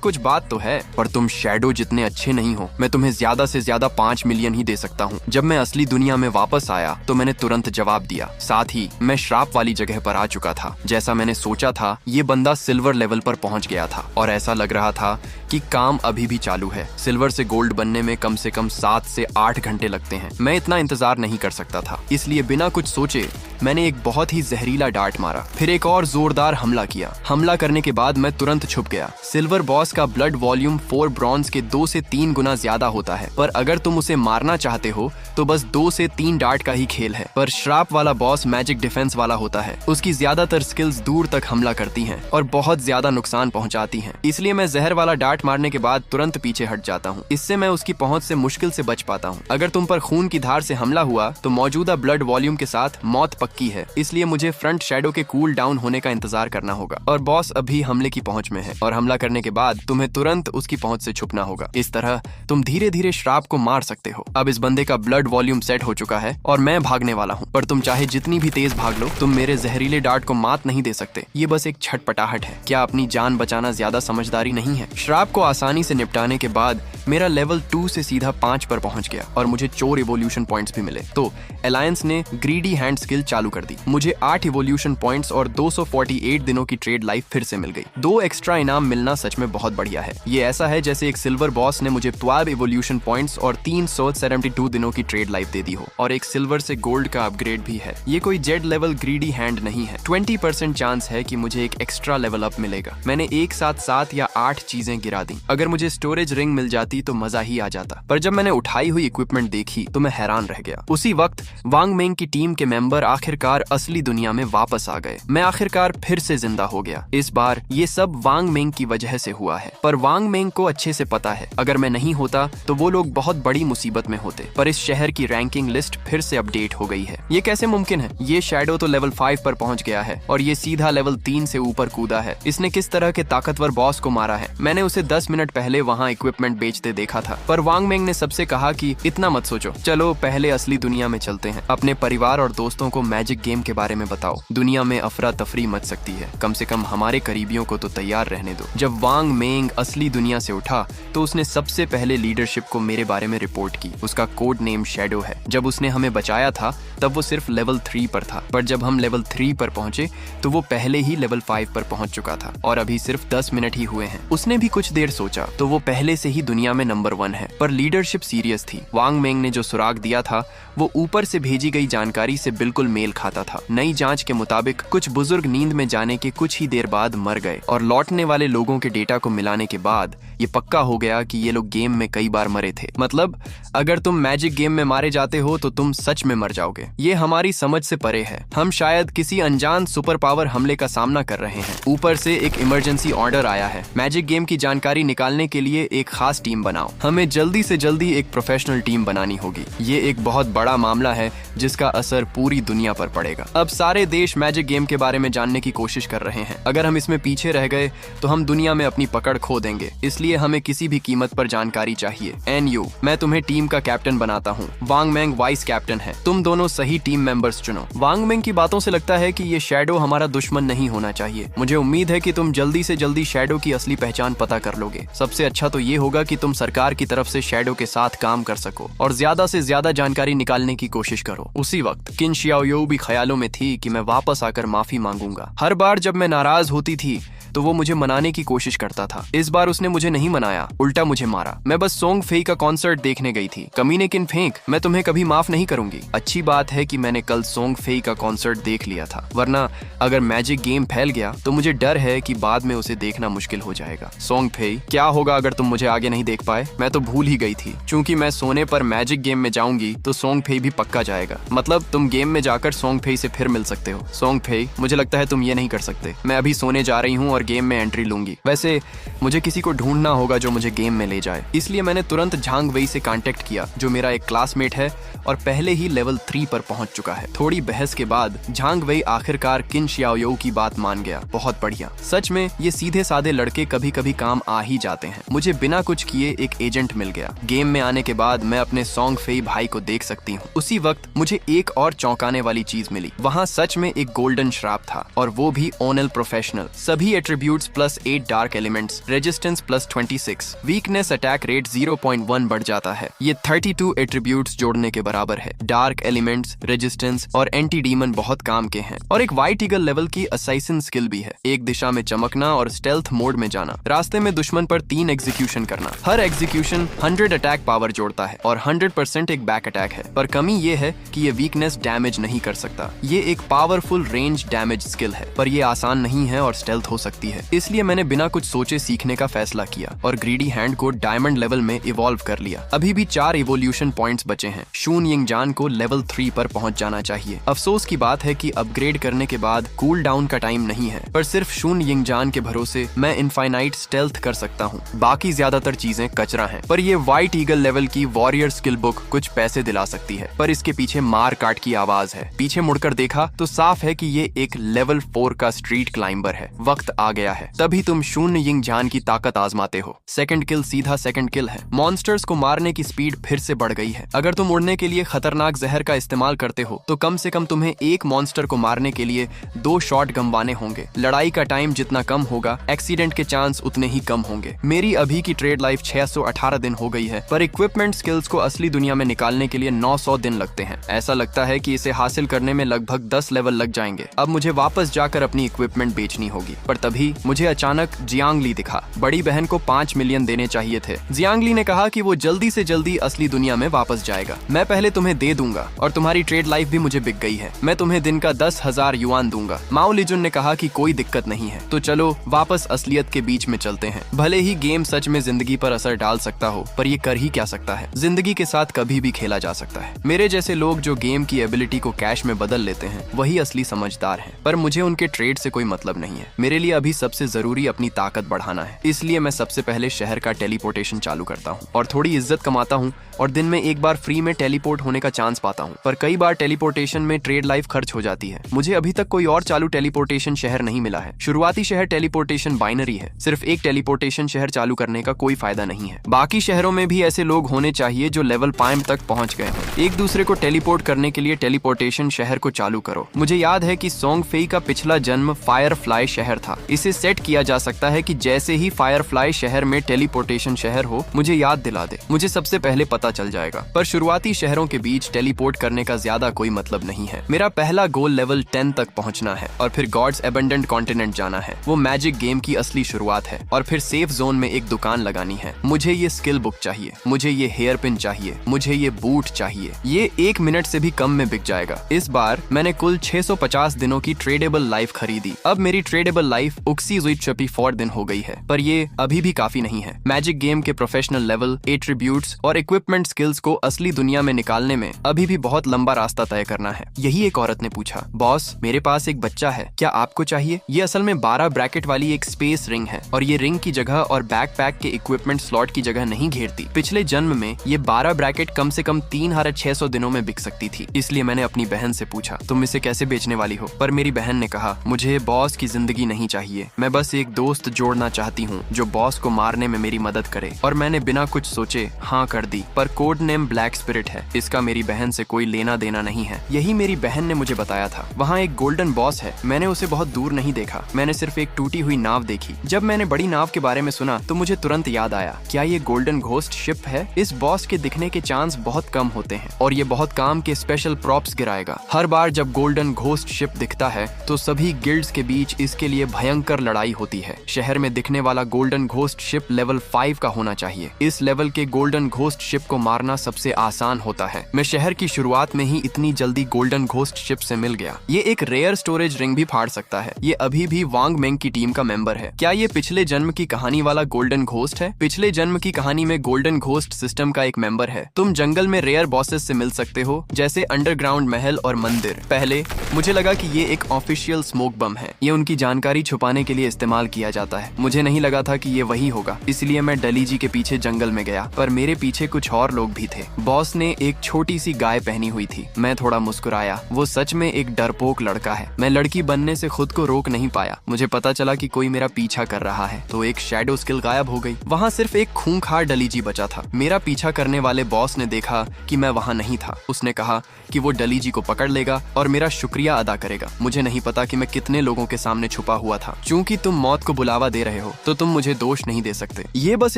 कुछ बात तो है, पर तुम शैडो जितने अच्छे नहीं हो। मैं तुम्हें ज्यादा से ज्यादा 5 मिलियन ही दे सकता हूँ। जब मैं असली दुनिया में वापस आया तो मैंने तुरंत जवाब दिया। साथ ही मैं श्राप वाली जगह पर आ चुका था। जैसा मैंने सोचा था ये बंदा सिल्वर लेवल पर पहुंच गया था और ऐसा लग रहा था कि काम अभी भी चालू है। सिल्वर से गोल्ड बनने में कम से कम 7 से 8 घंटे लगते हैं। मैं इतना इंतजार नहीं कर सकता था, इसलिए बिना कुछ सोचे मैंने एक बहुत ही जहरीला डार्ट मारा, फिर एक और जोरदार हमला किया। हमला करने के बाद मैं तुरंत छुप गया। सिल्वर बॉस का ब्लड वॉल्यूम 4 ब्रॉन्ज के 2 से 3 गुना ज्यादा होता है, पर अगर तुम उसे मारना चाहते हो तो बस 2 से 3 डार्ट का ही खेल है। पर श्राप वाला बॉस मैजिक डिफेंस वाला होता है। उसकी ज्यादातर स्किल्स दूर तक हमला करती हैं और बहुत ज्यादा नुकसान पहुंचाती हैं। इसलिए मैं जहर वाला डार्ट मारने के बाद तुरंत पीछे हट जाता हूँ। इससे मैं उसकी पहुंच से मुश्किल से बच पाता हूँ। अगर तुम पर खून की धार से हमला हुआ तो मौजूदा ब्लड वॉल्यूम के साथ मौत पक्की है। इसलिए मुझे फ्रंट शैडो के कूल डाउन होने का इंतजार करना होगा और बॉस अभी हमले की पहुंच में है और हमला करने के बाद तुम्हें तुरंत उसकी पहुंच से छुपना होगा। इस तरह तुम धीरे धीरे श्राप को मार सकते हो। अब इस बंदे का ब्लड वॉल्यूम सेट हो चुका है और मैं भागने वाला हूँ, पर तुम चाहे जितनी भी तेज भाग लो तुम मेरे जहरीले डार्ट को मात नहीं दे सकते। ये बस एक छटपटाहट है। क्या अपनी जान बचाना ज्यादा समझदारी नहीं है? श्राप को आसानी से निपटाने के बाद मेरा लेवल 2 से सीधा 5 पर पहुंच गया और मुझे 4 इवोल्यूशन पॉइंट्स भी मिले। तो अलायंस ने ग्रीडी हैंड स्किल चालू कर दी। मुझे 8 इवोल्यूशन पॉइंट्स और 248 दिनों की ट्रेड लाइफ फिर से मिल गई। 2 एक्स्ट्रा इनाम मिलना सच में बहुत बढ़िया है। ये ऐसा है जैसे एक सिल्वर बॉस ने मुझे 12 इवोल्यूशन पॉइंट्स और 372 दिनों की ट्रेड लाइफ दे दी हो, और एक सिल्वर से गोल्ड का अपग्रेड भी है। ये कोई जेड लेवल ग्रीडी हैंड नहीं है। 20% चांस है कि मुझे एक एक्स्ट्रा लेवल अप मिलेगा। मैंने एक साथ 7 या 8 चीजें गिरा दी। अगर मुझे स्टोरेज रिंग मिल जाती तो मजा ही आ जाता, पर जब मैंने उठाई हुई इक्विपमेंट देखी तो मैं हैरान रह गया। उसी वक्त वांग मेंग की टीम के मेंबर आखिरकार असली दुनिया में वापस आ गए। मैं आखिरकार फिर से जिंदा हो गया। इस बार ये सब वांग मेंग की वजह से हुआ है, पर वांग मेंग को अच्छे से पता है अगर मैं नहीं होता तो वो लोग बहुत बड़ी मुसीबत में होते। पर इस शहर की रैंकिंग लिस्ट फिर से अपडेट हो गई है। ये कैसे मुमकिन है? ये शैडो तो लेवल 5 पर पहुंच गया है और ये सीधा लेवल 3 से ऊपर कूदा है। इसने किस तरह के ताकतवर बॉस को मारा है? मैंने उसे 10 मिनट पहले वहाँ इक्विपमेंट बेचते देखा था, पर वांग मेंग ने सबसे कहा कि इतना मत सोचो, चलो पहले असली दुनिया में चलते हैं। अपने परिवार और दोस्तों को मैजिक गेम के बारे में बताओ। दुनिया में अफरा तफरी मच सकती है, कम से कम हमारे करीबियों को तो तैयार रहने दो। जब वांग मेंग असली दुनिया से उठा तो उसने सबसे पहले लीडरशिप को मेरे बारे में रिपोर्ट की। उसका कोड नेम शैडो है। जब उसने हमें बचाया था तब वो सिर्फ लेवल 3 पर था, पर जब हम लेवल 3 पर पहुंचे तो वो पहले ही लेवल 5 पर पहुंच चुका था और अभी सिर्फ 10 मिनट ही हुए हैं। उसने भी कुछ देर सोचा तो वो पहले से ही दुनिया में नंबर 1 है, पर लीडरशिप सीरियस थी। वांग मेंग ने जो सुराग दिया था वो ऊपर से भेजी गई जानकारी से बिल्कुल मेल खाता था। नई जांच के मुताबिक कुछ बुजुर्ग नींद में जाने के कुछ ही देर बाद मर गए और लौटने वाले लोगों के डेटा को मिलाने के बाद ये पक्का हो गया कि ये लोग गेम में कई बार मरे थे। मतलब अगर तुम मैजिक गेम में मारे जाते हो तो तुम सच में मर जाओगे। ये हमारी समझ से परे है। हम शायद किसी अनजान सुपर पावर हमले का सामना कर रहे हैं। ऊपर से एक इमरजेंसी ऑर्डर आया है। मैजिक गेम की जानकारी निकालने के लिए एक खास टीम बनाओ। हमें जल्दी से जल्दी एक प्रोफेशनल टीम बनानी होगी। ये एक बहुत बड़ा मामला है जिसका असर पूरी दुनिया पर पड़ेगा। अब सारे देश मैजिक गेम के बारे में जानने की कोशिश कर रहे हैं। अगर हम इसमें पीछे रह गए तो हम दुनिया में अपनी पकड़ खो देंगे। इसलिए हमें किसी भी कीमत पर जानकारी चाहिए। एनयू, मैं तुम्हें टीम का कैप्टन बनाता हूँ। वांग मेंग वाइस कैप्टन है। तुम दोनों सही टीम मेंबर्स चुनो। वांग मेंग की बातों से लगता है कि ये शैडो हमारा दुश्मन नहीं होना चाहिए। मुझे उम्मीद है कि तुम जल्दी से जल्दी शैडो की असली पहचान पता कर लोगे। सबसे अच्छा तो ये होगा कि तुम सरकार की तरफ से शैडो के साथ काम कर सको और ज्यादा से ज्यादा जानकारी निकालने की कोशिश करो। उसी वक्त किन शियाओ भी ख्यालों में थी कि मैं वापस आकर माफी मांगूंगा। हर बार जब मैं नाराज होती थी तो वो मुझे मनाने की कोशिश करता था। इस बार उसने मुझे नहीं मनाया, उल्टा मुझे मारा। मैं बस सोंग फेई का कॉन्सर्ट देखने गई थी। कमीने किन फेंक, मैं तुम्हें कभी माफ नहीं करूंगी। अच्छी बात है कि मैंने कल सोंग फेई का कॉन्सर्ट देख लिया था, वरना अगर मैजिक गेम फैल गया तो मुझे डर है कि बाद में उसे देखना मुश्किल हो जाएगा। सोंग फेई, क्या होगा अगर तुम मुझे आगे नहीं देख पाए? मैं तो भूल ही गई थी, चूंकि मैं सोने पर मैजिक गेम में जाऊंगी तो सोंग फेई भी पक्का जाएगा। मतलब तुम गेम में जाकर सोंग फेई से फिर मिल सकते हो। सोंग फेई, मुझे लगता है तुम ये नहीं कर सकते। मैं अभी सोने जा रही हूँ और गेम में एंट्री लूंगी। वैसे मुझे किसी को ढूंढना होगा जो मुझे गेम में ले जाए, इसलिए मैंने तुरंत झांग वेई से कांटेक्ट किया, जो मेरा एक क्लासमेट है और पहले ही लेवल 3 पर पहुंच चुका है। थोड़ी बहस के बाद झांग वेई आखिरकार किन शियाओ की बात मान गया। बहुत बढ़िया। सच में ये सीधे साधे लड़के कभी कभी काम आ ही जाते हैं। मुझे बिना कुछ किए एक एजेंट मिल गया। गेम में आने के बाद मैं अपने सोंग फेई भाई को देख सकती हूँ। उसी वक्त मुझे एक और चौंकाने वाली चीज मिली। वहाँ सच में एक गोल्डन श्राप था, और वो भी ओनल प्रोफेशनल। सभी attributes +8 dark elements, resistance +26, weakness attack rate 0.1 बढ़ जाता है। ये 32 एट्रीब्यूट्स जोड़ने के बराबर है। डार्क एलिमेंट्स, रेजिस्टेंस और एंटी डीमन बहुत काम के हैं। और एक वाइट ईगल लेवल की असैसिन स्किल भी है। एक दिशा में चमकना और स्टेल्थ मोड में जाना। रास्ते में दुश्मन पर 3 एग्जीक्यूशन करना। हर एग्जीक्यूशन 100 अटैक पावर जोड़ता है और 100% एक बैक अटैक है। पर कमी ये है कि ये वीकनेस डैमेज नहीं कर सकता। ये एक पावरफुल रेंज डैमेज स्किल है, पर ये आसान नहीं है और स्टेल्थ हो सकती है। इसलिए मैंने बिना कुछ सोचे सीखने का फैसला किया और ग्रीडी हैंड को डायमंड लेवल में इवॉल्व कर लिया। अभी भी 4 इवोल्यूशन पॉइंट्स बचे हैं। शून यिंगजान को लेवल 3 पर पहुंच जाना चाहिए। अफसोस की बात है कि अपग्रेड करने के बाद कूल डाउन का टाइम नहीं है, पर सिर्फ शून यिंगजान के भरोसे मैं इनफाइनाइट स्टेल्थ कर सकता हूँ। बाकी ज्यादातर चीजें कचरा हैं। पर ये व्हाइट ईगल लेवल की वॉरियर स्किल बुक कुछ पैसे दिला सकती है, पर इसके पीछे मार काट की आवाज है। पीछे मुड़कर देखा तो साफ है कि ये एक लेवल 4 का स्ट्रीट क्लाइंबर है। वक्त आ गया है, तभी तुम शून्य यिंगजान की ताकत आजमाते हो। सेकंड किल सीधा सेकंड किल है। मॉन्स्टर्स को मारने की स्पीड फिर से बढ़ गई है। अगर तुम उड़ने के लिए खतरनाक जहर का इस्तेमाल करते हो तो कम से कम तुम्हें एक मॉन्स्टर को मारने के लिए 2 शॉट गंवाने होंगे। लड़ाई का टाइम जितना कम होगा, एक्सीडेंट के चांस उतने ही कम होंगे। मेरी अभी की ट्रेड लाइफ 618 दिन हो गई है, पर इक्विपमेंट स्किल्स को असली दुनिया में निकालने के लिए 900 दिन लगते हैं। ऐसा लगता है कि इसे हासिल करने में लगभग 10 लेवल लग जाएंगे। अब मुझे वापस जाकर अपनी इक्विपमेंट बेचनी होगी। पर तभी मुझे अचानक जियांगली दिखा। बड़ी बहन को 5 मिलियन देने चाहिए थे। जियांगली ने कहा कि वो जल्दी से जल्दी असली दुनिया में वापस जाएगा। मैं पहले तुम्हें दे दूंगा और तुम्हारी ट्रेड लाइफ भी मुझे बिक गई है। मैं तुम्हें दिन का 10,000 युआन दूंगा। माओ लिजुन ने कहा कि कोई दिक्कत नहीं है, तो चलो वापस असलियत के बीच में चलते हैं। भले ही गेम सच में जिंदगी पर असर डाल सकता हो, पर ये कर ही क्या सकता है। जिंदगी के साथ कभी भी खेला जा सकता है। मेरे जैसे लोग जो गेम की एबिलिटी को कैश में बदल लेते हैं, वही असली समझदार हैं। पर मुझे उनके ट्रेड से कोई मतलब नहीं है। मेरे लिए अभी सबसे जरूरी अपनी ताकत बढ़ाना है। इसलिए मैं सबसे पहले शहर का टेलीपोर्टेशन चालू करता हूँ और थोड़ी इज्जत कमाता हूँ, और दिन में एक बार फ्री में टेलीपोर्ट होने का चांस पाता हूँ। पर कई बार टेलीपोर्टेशन में ट्रेड लाइफ खर्च हो जाती है। मुझे अभी तक कोई और चालू टेलीपोर्टेशन शहर नहीं मिला है। शुरुआती शहर टेलीपोर्टेशन बाइनरी है। सिर्फ एक टेलीपोर्टेशन शहर चालू करने का कोई फायदा नहीं है। बाकी शहरों में भी ऐसे लोग होने चाहिए जो लेवल 5 तक पहुंच गए हों। एक दूसरे को टेलीपोर्ट करने के लिए टेलीपोर्टेशन शहर को चालू करो। मुझे याद है कि सोंग फेई का पिछला जन्म फायरफ्लाई शहर था। इसे सेट किया जा सकता है कि जैसे ही फायरफ्लाई शहर में टेलीपोर्टेशन शहर हो, मुझे याद दिला दे। मुझे सबसे पहले पता चल जाएगा। पर शुरुआती शहरों के बीच टेलीपोर्ट करने का ज्यादा कोई मतलब नहीं है। मेरा पहला गोल लेवल 10 तक पहुंचना है और फिर गॉड्स एबंडेंट कॉन्टिनेंट जाना है। वो मैजिक गेम की असली शुरुआत है। और फिर सेफ जोन में एक दुकान लगानी है। मुझे ये स्किल बुक चाहिए, मुझे ये हेयर पिन चाहिए, मुझे ये बूट चाहिए। ये 1 मिनट से भी कम में बिक जाएगा। इस बार मैंने कुल 650 दिनों की ट्रेडेबल लाइफ खरीदी। अब मेरी ट्रेडेबल लाइफ उक्सी जुई चपी 4 दिन हो गई है। पर ये अभी भी काफी नहीं है। मैजिक गेम के प्रोफेशनल लेवल, एट्रीब्यूट्स और इक्विपमेंट स्किल्स को असली दुनिया में निकालने में अभी भी बहुत लंबा रास्ता तय करना है। यही एक औरत ने पूछा, बॉस मेरे पास एक बच्चा है, क्या आपको चाहिए? ये असल में 12 ब्रैकेट वाली एक स्पेस रिंग है और ये रिंग की जगह और बैकपैक के इक्विपमेंट स्लॉट की जगह नहीं घेरती। पिछले जन्म में ये 12 ब्रैकेट कम से कम 3600 दिनों में बिक सकती थी। इसलिए मैंने अपनी बहन से पूछा, तुम इसे कैसे बेचने वाली हो? पर मेरी बहन ने कहा, मुझे बॉस की जिंदगी नहीं चाहिए। मैं बस एक दोस्त जोड़ना चाहती हूँ जो बॉस को मारने में मेरी मदद करे। और मैंने बिना कुछ सोचे हाँ कर दी। पर कोड नेम ब्लैक स्पिरिट है। इसका मेरी बहन से कोई लेना देना नहीं है। यही मेरी बहन ने मुझे बताया था। वहाँ एक गोल्डन बॉस है। मैंने उसे बहुत दूर नहीं देखा। मैंने सिर्फ एक टूटी हुई नाव देखी। जब मैंने बड़ी नाव के बारे में सुना तो मुझे तुरंत याद आया, क्या ये गोल्डन घोस्ट शिप है? इस बॉस के दिखने के चांस बहुत कम होते हैं और ये बहुत काम के स्पेशल प्रॉप्स गिराएगा। हर बार जब गोल्डन घोस्ट शिप दिखता है तो सभी गिल्ड्स के बीच इसके लिए भयंकर भयंकर लड़ाई होती है। शहर में दिखने वाला गोल्डन घोस्ट शिप लेवल 5 का होना चाहिए। इस लेवल के गोल्डन घोस्ट शिप को मारना सबसे आसान होता है। मैं शहर की शुरुआत में ही इतनी जल्दी गोल्डन घोस्ट शिप से मिल गया। ये एक रेयर स्टोरेज रिंग भी फाड़ सकता है। ये अभी भी वांग मेंग की टीम का मेंबर है। क्या ये पिछले जन्म की कहानी वाला गोल्डन घोस्ट है? पिछले जन्म की कहानी में गोल्डन घोस्ट सिस्टम का एक मेंबर है। तुम जंगल में रेयर बॉसेस से मिल सकते हो, जैसे अंडरग्राउंड महल और मंदिर। पहले मुझे लगा कि ये एक ऑफिशियल स्मोक बम है। ये उनकी जानकारी छुपाने के लिए इस्तेमाल किया जाता है। मुझे नहीं लगा था कि ये वही होगा, इसलिए मैं डली जी के पीछे जंगल में गया। पर मेरे पीछे कुछ और लोग भी थे। बॉस ने एक छोटी सी गाय पहनी हुई थी। मैं थोड़ा मुस्कुराया। वो सच में एक डरपोक लड़का है। मैं लड़की बनने से खुद को रोक नहीं पाया। मुझे पता चला कि कोई मेरा पीछा कर रहा है, तो एक शैडो स्किल गायब हो गई। वहाँ सिर्फ एक खूंखार डली जी बचा था। मेरा पीछा करने वाले बॉस ने देखा कि मैं वहाँ नहीं था। उसने कहा कि वो डली जी को पकड़ लेगा और मेरा शुक्रिया अदा करेगा। मुझे नहीं पता कि मैं कितने लोगों के सामने छुपा हुआ था। चूंकि तुम मौत को बुलावा दे रहे हो, तो तुम मुझे दोष नहीं दे सकते। ये बस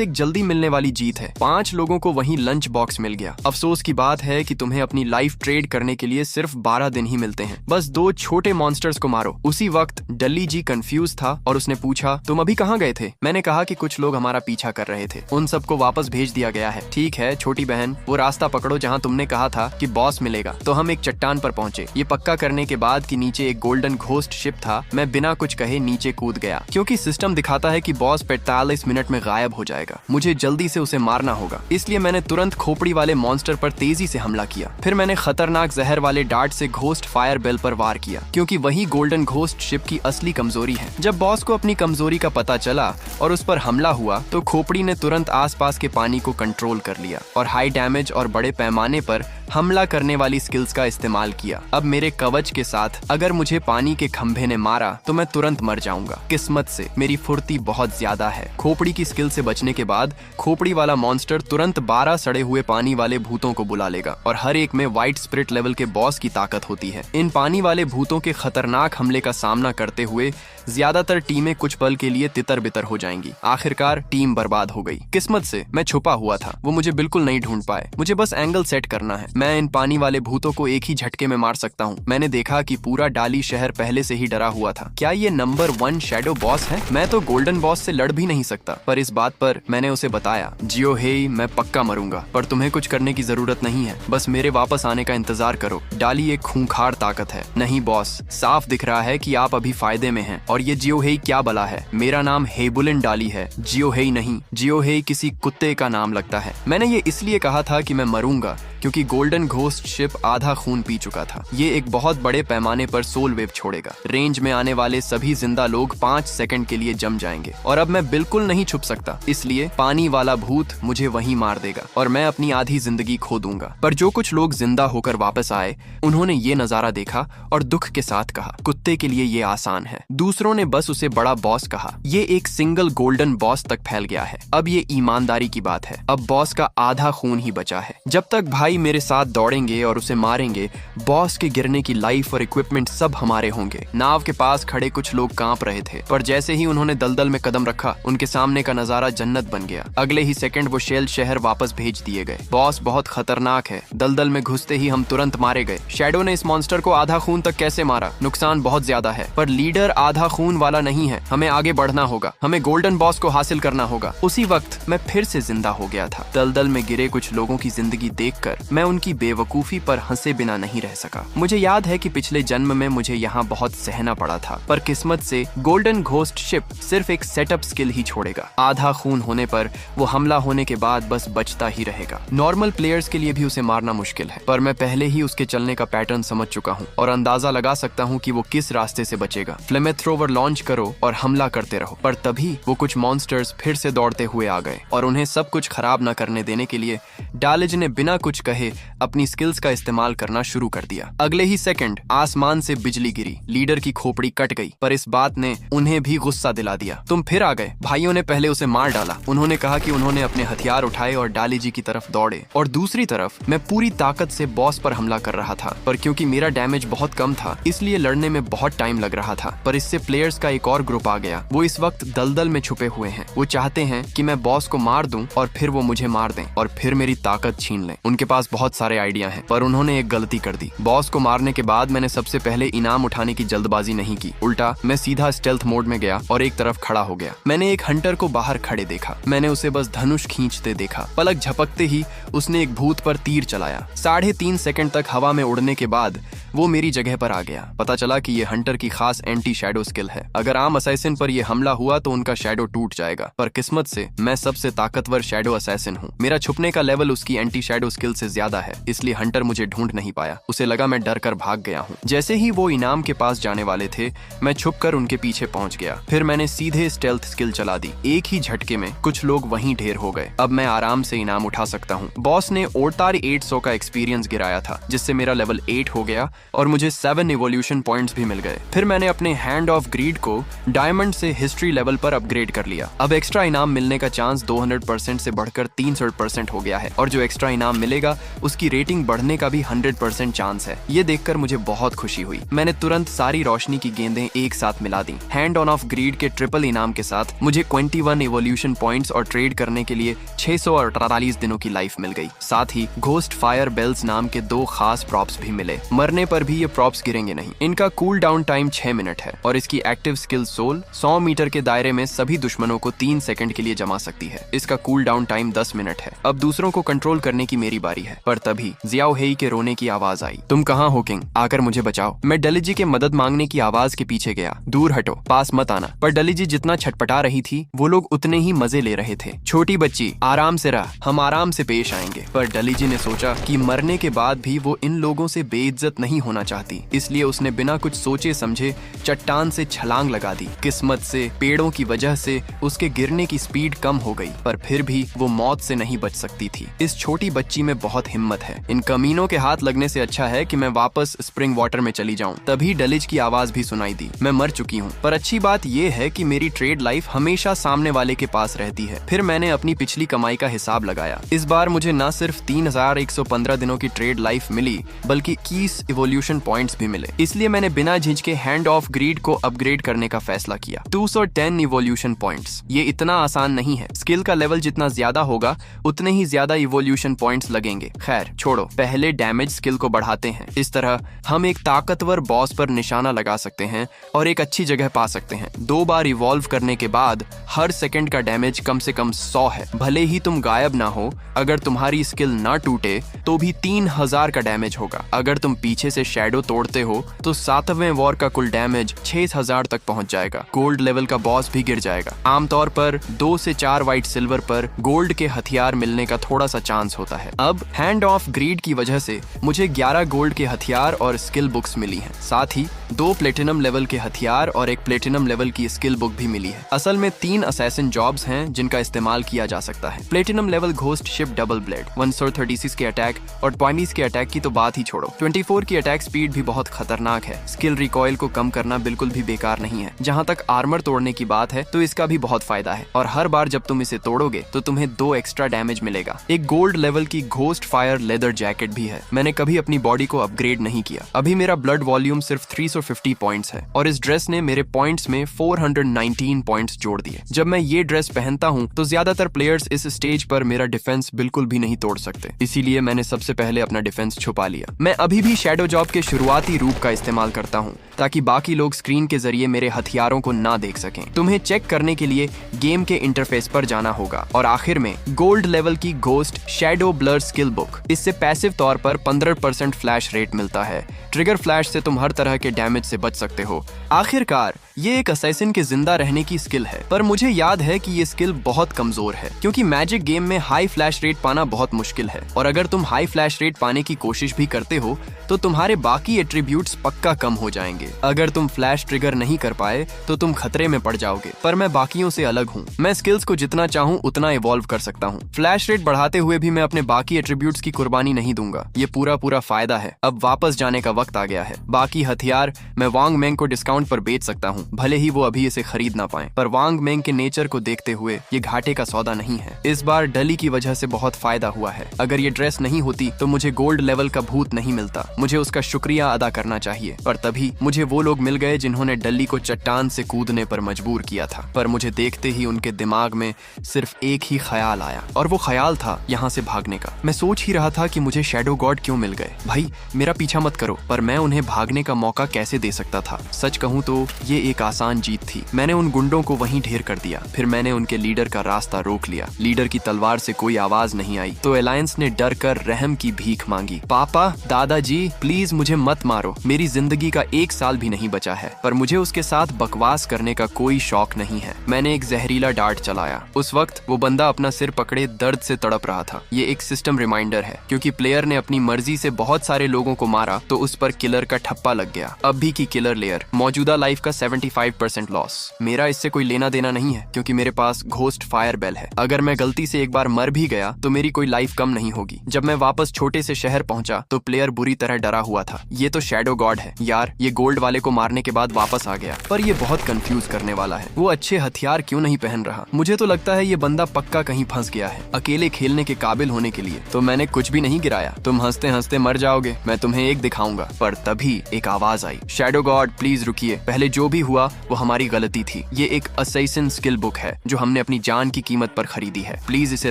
एक जल्दी मिलने वाली जीत है। 5 लोगों को वहीं लंच बॉक्स मिल गया। अफसोस की बात है कि तुम्हें अपनी लाइफ ट्रेड करने के लिए सिर्फ 12 दिन ही मिलते हैं। बस 2 छोटे मॉन्स्टर्स को मारो। उसी वक्त डली जी कंफ्यूज था और उसने पूछा, तुम अभी कहाँ गए थे? मैंने कहा कि कुछ लोग हमारा पीछा कर रहे थे। उन सबको वापस भेज दिया गया है। ठीक है छोटी बहन, वो रास्ता पकड़ो जहाँ तुमने कहा था कि बॉस मिलेगा। तो हम एक चट्टान पर पहुंचे। ये पक्का करने के बाद कि नीचे एक गोल्डन घोस्ट शिप था, मैं बिना कुछ कहे नीचे कूद गया, क्योंकि सिस्टम दिखाता है कि बॉस 45 मिनट में गायब हो जाएगा। मुझे जल्दी से उसे मारना होगा, इसलिए मैंने तुरंत खोपड़ी वाले मॉन्स्टर पर तेजी से हमला किया। फिर मैंने खतरनाक जहर वाले डार्ट से घोस्ट फायर बेल पर वार किया, क्योंकि वही गोल्डन घोस्ट शिप की असली कमजोरी है। जब बॉस को अपनी कमजोरी का पता चला और उस पर हमला हुआ, तो खोपड़ी ने तुरंत आसपास के पानी को कंट्रोल कर लिया और हाई डैमेज और बड़े पैमाने पर हमला करने वाली स्किल्स का इस्तेमाल किया। अब मेरे कवच के साथ अगर मुझे पानी के खंभे ने मारा तो मैं तुरंत मर जाऊंगा। किस्मत से मेरी फुर्ती बहुत ज्यादा है। खोपड़ी की स्किल से बचने के बाद खोपड़ी वाला मॉन्स्टर तुरंत 12 सड़े हुए पानी वाले भूतों को बुला लेगा और हर एक में व्हाइट स्पिरिट लेवल के बॉस की ताकत होती है। इन पानी वाले भूतों के खतरनाक हमले का सामना करते हुए ज्यादातर टीमें कुछ पल के लिए तितर बितर हो जाएंगी। आखिरकार टीम बर्बाद हो गई। किस्मत से मैं छुपा हुआ था, वो मुझे बिल्कुल नहीं ढूंढ पाए। मुझे बस एंगल सेट करना है। मैं इन पानी वाले भूतों को एक ही झटके में मार सकता हूँ। मैंने देखा कि पूरा डाली शहर पहले से ही डरा हुआ था। क्या ये नंबर 1 शैडो बॉस है? मैं तो गोल्डन बॉस से लड़ भी नहीं सकता। पर इस बात पर मैंने उसे बताया, जियो हेई, मैं पक्का मरूंगा, पर तुम्हें कुछ करने की जरूरत नहीं है। बस मेरे वापस आने का इंतजार करो। डाली एक खूंखार ताकत है। नहीं बॉस, साफ दिख रहा है कि आप अभी फायदे में हैं। और ये जियो हेई क्या बला है? मेरा नाम हेबुलिन डाली है, जियो हेई नहीं। जियो हेई किसी कुत्ते का नाम लगता है। मैंने ये इसलिए कहा था कि मैं मरूंगा, क्योंकि गोल्डन घोस्ट शिप आधा खून पी चुका था। ये एक बहुत बड़े पैमाने पर सोल वेव छोड़ेगा। रेंज में आने वाले सभी जिंदा लोग 5 सेकंड के लिए जम जाएंगे और अब मैं बिल्कुल नहीं छुप सकता, इसलिए पानी वाला भूत मुझे वहीं मार देगा और मैं अपनी आधी जिंदगी खो दूंगा। पर जो कुछ लोग जिंदा होकर वापस आए, उन्होंने ये नजारा देखा और दुख के साथ कहा, कुत्ते के लिए ये आसान है। दूसरों ने बस उसे बड़ा बॉस कहा। ये एक सिंगल गोल्डन बॉस तक फैल गया है। अब ये ईमानदारी की बात है। अब बॉस का आधा खून ही बचा है। जब तक भाई मेरे साथ दौड़ेंगे और उसे मारेंगे, बॉस के गिरने की लाइफ और इक्विपमेंट सब हमारे होंगे। नाव के पास खड़े कुछ लोग कांप रहे थे, पर जैसे ही उन्होंने दलदल में कदम रखा, उनके सामने का नजारा जन्नत बन गया। अगले ही सेकंड वो शेल शहर वापस भेज दिए गए। बॉस बहुत खतरनाक है। दलदल में घुसते ही हम तुरंत मारे गए। शैडो ने इस मॉन्स्टर को आधा खून तक कैसे मारा? नुकसान बहुत ज्यादा है, पर लीडर आधा खून वाला नहीं है। हमें आगे बढ़ना होगा। हमें गोल्डन बॉस को हासिल करना होगा। उसी वक्त मैं फिर से जिंदा हो गया था। दलदल में गिरे कुछ लोगों की जिंदगी देखकर मैं उनकी बेवकूफी पर हंसे बिना नहीं रह सका। मुझे याद है कि पिछले जन्म में मुझे यहाँ बहुत सहना पड़ा था, पर किस्मत से गोल्डन घोस्ट शिप सिर्फ एक सेटअप स्किल ही छोड़ेगा। आधा खून होने पर वो हमला होने के बाद बस बचता ही रहेगा। नॉर्मल प्लेयर्स के लिए भी उसे मारना मुश्किल है, पर मैं पहले ही उसके चलने का पैटर्न समझ चुका हूँ और अंदाजा लगा सकता हूँ कि वो किस रास्ते से बचेगा। फ्लेमेथ्रोवर लॉन्च करो और हमला करते रहो। पर तभी वो कुछ मॉन्स्टर्स फिर से दौड़ते हुए आ गए और उन्हें सब कुछ खराब न करने देने के लिए डालिज ने बिना कुछ कहे अपनी स्किल्स का इस्तेमाल करना शुरू कर दिया। अगले ही सेकंड आसमान से बिजली गिरी। लीडर की खोपड़ी कट गई, पर इस बात ने उन्हें भी गुस्सा दिला दिया। तुम फिर आ गए। भाइयों ने पहले उसे मार डाला। उन्होंने कहा कि उन्होंने अपने हथियार उठाए और डाली जी की तरफ दौड़े, और दूसरी तरफ मैं पूरी ताकत से बॉस पर हमला कर रहा था। पर क्योंकि मेरा डैमेज बहुत कम था, इसलिए लड़ने में बहुत टाइम लग रहा था। पर इससे प्लेयर्स का एक और ग्रुप आ गया। वो इस वक्त दलदल में छुपे हुए हैं। वो चाहते हैं कि मैं बॉस को मार दूं और फिर वो मुझे मार दें और फिर मेरी ताकत छीन लें। उनके पास पास बहुत सारे आइडिया हैं, पर उन्होंने एक गलती कर दी। बॉस को मारने के बाद मैंने सबसे पहले इनाम उठाने की जल्दबाजी नहीं की, उल्टा मैं सीधा स्टेल्थ मोड में गया और एक तरफ खड़ा हो गया। मैंने एक हंटर को बाहर खड़े देखा। मैंने उसे बस धनुष खींचते देखा। पलक झपकते ही उसने एक भूत पर तीर चलाया। 3.5 सेकंड तक हवा में उड़ने के बाद वो मेरी जगह पर आ गया। पता चला कि ये हंटर की खास एंटी शैडो स्किल है। अगर आम असैसिन पर यह हमला हुआ तो उनका शैडो टूट जाएगा, पर किस्मत से मैं सबसे ताकतवर शैडो असैसिन हूँ। मेरा छुपने का लेवल उसकी एंटी शैडो स्किल से ज्यादा है, इसलिए हंटर मुझे ढूंढ नहीं पाया। उसे लगा मैं डर कर भाग गया हूँ। जैसे ही वो इनाम के पास जाने वाले थे, मैं छुपकर उनके पीछे पहुंच गया। फिर मैंने सीधे स्टेल्थ स्किल चला दी। एक ही झटके में कुछ लोग वहीं ढेर हो गए। अब मैं आराम से इनाम उठा सकता हूँ। बॉस ने ओटारी 800 का एक्सपीरियंस गिराया था, जिससे मेरा लेवल 8 हो गया और मुझे 7 इवोल्यूशन पॉइंट्स भी मिल गए। फिर मैंने अपने हैंड ऑफ ग्रीड को डायमंड से हिस्ट्री लेवल पर अपग्रेड कर लिया। अब एक्स्ट्रा इनाम मिलने का चांस 200% से बढ़कर 300% हो गया है, और जो एक्स्ट्रा इनाम मिलेगा उसकी रेटिंग बढ़ने का भी 100% चांस है। ये देखकर मुझे बहुत खुशी हुई। मैंने तुरंत सारी रोशनी की गेंदें एक साथ मिला दी। हैंड ऑन ऑफ ग्रीड के ट्रिपल इनाम के साथ मुझे 21 इवोल्यूशन पॉइंट्स और ट्रेड करने के लिए 648 दिनों की लाइफ मिल गई। साथ ही घोस्ट फायर बेल्स नाम के 2 खास प्रॉप्स भी मिले। मरने पर भी ये प्रॉप्स गिरेंगे नहीं। इनका कूल डाउन टाइम 6 मिनट है और इसकी एक्टिव स्किल सोल 100 मीटर के दायरे में सभी दुश्मनों को 3 सेकंड के लिए जमा सकती है। इसका कूल डाउन टाइम 10 मिनट है। अब दूसरों को कंट्रोल करने की मेरी बारी है, पर तभी जियाओ हेई के रोने की आवाज आई। तुम कहाँ हो किंग? आकर मुझे बचाओ। मैं डली जी के मदद मांगने की आवाज के पीछे गया। दूर हटो, पास मत आना। पर डली जी जितना छटपटा रही थी, वो लोग उतने ही मजे ले रहे थे। छोटी बच्ची, आराम से रह, हम आराम से पेश आएंगे। पर डली जी ने सोचा कि मरने के बाद भी वो इन लोगों से बेइज्जत नहीं होना चाहती, इसलिए उसने बिना कुछ सोचे समझे चट्टान से छलांग लगा दी। किस्मत से पेड़ों की वजह से उसके गिरने की स्पीड कम हो गई, पर फिर भी वो मौत से नहीं बच सकती थी। इस छोटी बच्ची में बहुत हिम्मत है। इन कमीनों के हाथ लगने से अच्छा है कि मैं वापस स्प्रिंग वाटर में चली जाऊं। तभी डलिज की आवाज भी सुनाई दी। मैं मर चुकी हूँ, पर अच्छी बात यह है कि मेरी ट्रेड लाइफ हमेशा सामने वाले के पास रहती है। फिर मैंने अपनी पिछली कमाई का हिसाब लगाया। इस बार मुझे न सिर्फ 3115 दिनों की ट्रेड लाइफ मिली, बल्कि 21 इवोल्यूशन पॉइंट्स भी मिले। इसलिए मैंने बिना झिझके हैंड ऑफ ग्रीड को अपग्रेड करने का फैसला किया। 210 इवोल्यूशन पॉइंट्स, ये इतना आसान नहीं है। स्किल का लेवल जितना ज्यादा होगा, उतने ही ज्यादा इवोल्यूशन पॉइंट्स लगेंगे। खैर छोड़ो, पहले डैमेज स्किल को बढ़ाते हैं। इस तरह हम एक ताकतवर बॉस पर निशाना लगा सकते हैं और एक अच्छी जगह पा सकते हैं। 2 बार इवॉल्व करने के बाद हर सेकंड का डैमेज कम से कम 100 है। भले ही तुम गायब ना हो, अगर तुम्हारी स्किल ना टूटे तो भी 3000 का डैमेज होगा। अगर तुम पीछे से शैडो तोड़ते हो तो 7वें वॉर का कुल डैमेज 6000 तक पहुंच जाएगा। गोल्ड लेवल का बॉस भी गिर जाएगा। आमतौर पर 2 से 4 व्हाइट सिल्वर पर गोल्ड के हथियार मिलने का थोड़ा सा चांस होता है। अब हैंड ऑफ ग्रीड की वजह से मुझे 11 गोल्ड के हथियार और स्किल बुक्स मिली हैं। साथ ही 2 प्लेटिनम लेवल के हथियार और 1 प्लेटिनम लेवल की स्किल बुक भी मिली है। असल में 3 असैसिन जॉब्स हैं जिनका इस्तेमाल किया जा सकता है। Platinum level ghost ship double blade, 136 के अटैक और 20 के अटैक की तो बात ही छोड़ो। 24 की अटैक स्पीड भी बहुत खतरनाक है। स्किल रिकॉइल को कम करना बिल्कुल भी बेकार नहीं है। जहाँ तक आर्मर तोड़ने की बात है तो इसका भी बहुत फायदा है, और हर बार जब तुम इसे तोड़ोगे तो तुम्हें 2 एक्स्ट्रा डैमेज मिलेगा। एक गोल्ड लेवल की घोस्ट फायर लेदर जैकेट भी है। मैंने कभी अपनी बॉडी को अपग्रेड नहीं किया। अभी मेरा ब्लड वॉल्यूम सिर्फ 350 पॉइंट्स है, और इस ड्रेस ने मेरे पॉइंट्स में 419 पॉइंट्स जोड़ दिए। जब मैं ये ड्रेस पहनता हूँ तो ज्यादातर प्लेयर्स इस स्टेज पर मेरा डिफेंस बिल्कुल भी नहीं तोड़ सकते, इसीलिए मैंने सबसे पहले अपना डिफेंस छुपा लिया। मैं अभी भी शैडो जॉब के शुरुआती रूप का इस्तेमाल करता हूँ, ताकि बाकी लोग स्क्रीन के जरिए मेरे हथियारों को ना देख सकें। तुम्हें चेक करने के लिए गेम के इंटरफेस पर जाना होगा, और आखिर में गोल्ड लेवल की ghost shadow blur skill book. इससे पैसिव तौर पर 15% फ्लैश रेट मिलता है। ट्रिगर फ्लैश से तुम हर तरह के डैमेज से बच सकते हो। आखिरकार ये एक असैसिन के जिंदा रहने की स्किल है, पर मुझे याद है कि ये स्किल बहुत कमजोर है, क्योंकि मैजिक गेम में हाई फ्लैश रेट पाना बहुत मुश्किल है, और अगर तुम हाई फ्लैश रेट पाने की कोशिश भी करते हो तो तुम्हारे बाकी एट्रीब्यूट्स पक्का कम हो जाएंगे। अगर तुम फ्लैश ट्रिगर नहीं कर पाए तो तुम खतरे में पड़ जाओगे। पर मैं बाकियों से अलग हूँ। मैं स्किल्स को जितना चाहूँ उतना इवॉल्व कर सकता हूँ। फ्लैश रेट बढ़ाते हुए भी मैं अपने बाकी एट्रीब्यूट्स की कुर्बानी नहीं दूंगा। ये पूरा फायदा है। अब वापस जाने का वक्त आ गया है। बाकी हथियार मैं वांग मेंग को डिस्काउंट पर बेच सकता हूँ। भले ही वो अभी इसे खरीद ना पाए। पर वांग मेंग के नेचर को देखते हुए ये घाटे का सौदा नहीं है। इस बार डली की वजह से बहुत फायदा हुआ है। अगर ये ड्रेस नहीं होती तो मुझे गोल्ड लेवल का भूत नहीं मिलता। मुझे उसका शुक्रिया अदा करना चाहिए। पर तभी मुझे वो लोग मिल गए जिन्होंने डली को चट्टान से कूदने पर मजबूर किया था। पर मुझे देखते ही उनके दिमाग में सिर्फ एक ही ख्याल आया, और वो ख्याल था यहाँ से भागने का। मैं सोच ही रहा था कि मुझे शैडो गॉड क्यों मिल गए। भाई मेरा पीछा मत करो, पर मैं उन्हें भागने का मौका कैसे दे सकता था। सच कहूँ तो ये एक आसान जीत थी। मैंने उन गुंडों को वहीं ढेर कर दिया। फिर मैंने उनके लीडर का रास्ता रोक लिया। लीडर की तलवार से कोई आवाज नहीं आई तो एलायंस ने डर कर रहम की भीख मांगी। पापा, दादाजी, प्लीज मुझे मत मारो। मेरी जिंदगी का 1 साल भी नहीं बचा है। पर मुझे उसके साथ बकवास करने का कोई शौक नहीं है। मैंने एक जहरीला डार्ट चलाया। उस वक्त वो बंदा अपना सिर पकड़े दर्द से तड़प रहा था। ये एक सिस्टम रिमाइंडर है, क्योंकि प्लेयर ने अपनी मर्जी से बहुत सारे लोगों को मारा तो उस पर किलर का ठप्पा लग गया। अब भी की किलर लेयर, मौजूदा लाइफ का 75% लॉस। मेरा इससे कोई लेना देना नहीं है, क्योंकि मेरे पास घोस्ट फायर बेल है। अगर मैं गलती से एक बार मर भी गया तो मेरी कोई लाइफ कम नहीं होगी। जब मैं वापस छोटे से शहर पहुंचा तो प्लेयर बुरी तरह डरा हुआ था। ये तो शैडो गॉड है यार। ये गोल्ड वाले को मारने के बाद वापस आ गया, पर ये बहुत कंफ्यूज करने वाला है। वो अच्छे हथियार क्यों नहीं पहन रहा? मुझे तो लगता है ये बंदा पक्का कहीं फंस गया है अकेले खेलने के काबिल होने के लिए। तो मैंने कुछ भी नहीं गिराया। तुम हंसते हंसते मर जाओगे, मैं तुम्हें एक दिखाऊंगा। पर तभी एक आवाज आई, शैडो गॉड प्लीज रुकिए। पहले जो भी हुआ वो हमारी गलती थी। ये एक असैसिन स्किल बुक है जो हमने अपनी जान की कीमत पर खरीदी है। प्लीज इसे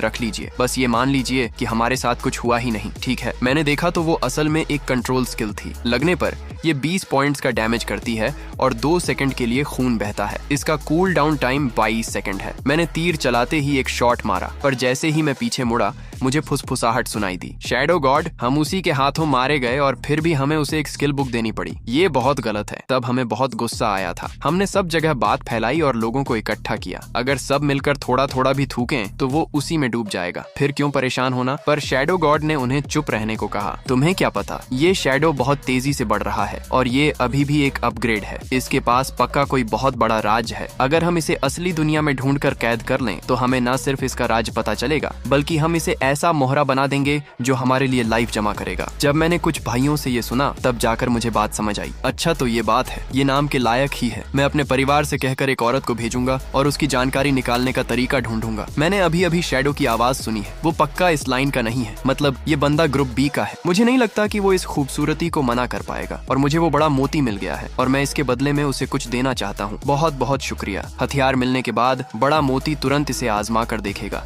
रख लीजिए। बस ये मान लीजिए कि हमारे साथ कुछ हुआ ही नहीं, ठीक है? मैंने देखा तो वो असल में एक कंट्रोल स्किल थी। लगने पर ये 20 पॉइंट्स का डैमेज करती है और 2 सेकंड के लिए खून बहता है। इसका कूल डाउन टाइम 22 सेकंड है। मैंने तीर चलाते ही एक शॉट मारा, पर जैसे ही मैं पीछे मुड़ा मुझे फुसफुसाहट सुनाई दी। शैडो गॉड, हम उसी के हाथों मारे गए और फिर भी हमें उसे एक स्किल बुक देनी पड़ी। ये बहुत गलत है। तब हमें बहुत गुस्सा आया था। हमने सब जगह बात फैलाई और लोगों को इकट्ठा किया। अगर सब मिलकर थोड़ा थोड़ा भी थूकें तो वो उसी में डूब जाएगा। फिर क्यों परेशान होना? पर शैडो गॉड ने उन्हें चुप रहने को कहा। तुम्हें क्या पता, ये शैडो बहुत तेजी से बढ़ रहा है और ये अभी भी एक अपग्रेड है। इसके पास पक्का कोई बहुत बड़ा राज है। अगर हम इसे असली दुनिया में ढूंढ कर कैद कर लें तो हमें न सिर्फ इसका राज पता चलेगा, बल्कि हम इसे ऐसा मोहरा बना देंगे जो हमारे लिए लाइफ जमा करेगा। जब मैंने कुछ भाइयों से ये सुना तब जाकर मुझे बात समझ आई। अच्छा तो ये बात है, ये नाम के लायक ही है। मैं अपने परिवार से कहकर एक औरत को भेजूंगा और उसकी जानकारी निकालने का तरीका ढूंढूंगा। मैंने अभी अभी शैडो की आवाज सुनी है। वो पक्का इस लाइन का नहीं है। मतलब ये बंदा ग्रुप बी का है। मुझे नहीं लगता कि वो इस खूबसूरती को मना कर पाएगा। और मुझे वो बड़ा मोती मिल गया है और मैं इसके बदले में उसे कुछ देना चाहता हूँ। बहुत बहुत शुक्रिया। हथियार मिलने के बाद बड़ा मोती तुरंत इसे आजमा कर देखेगा।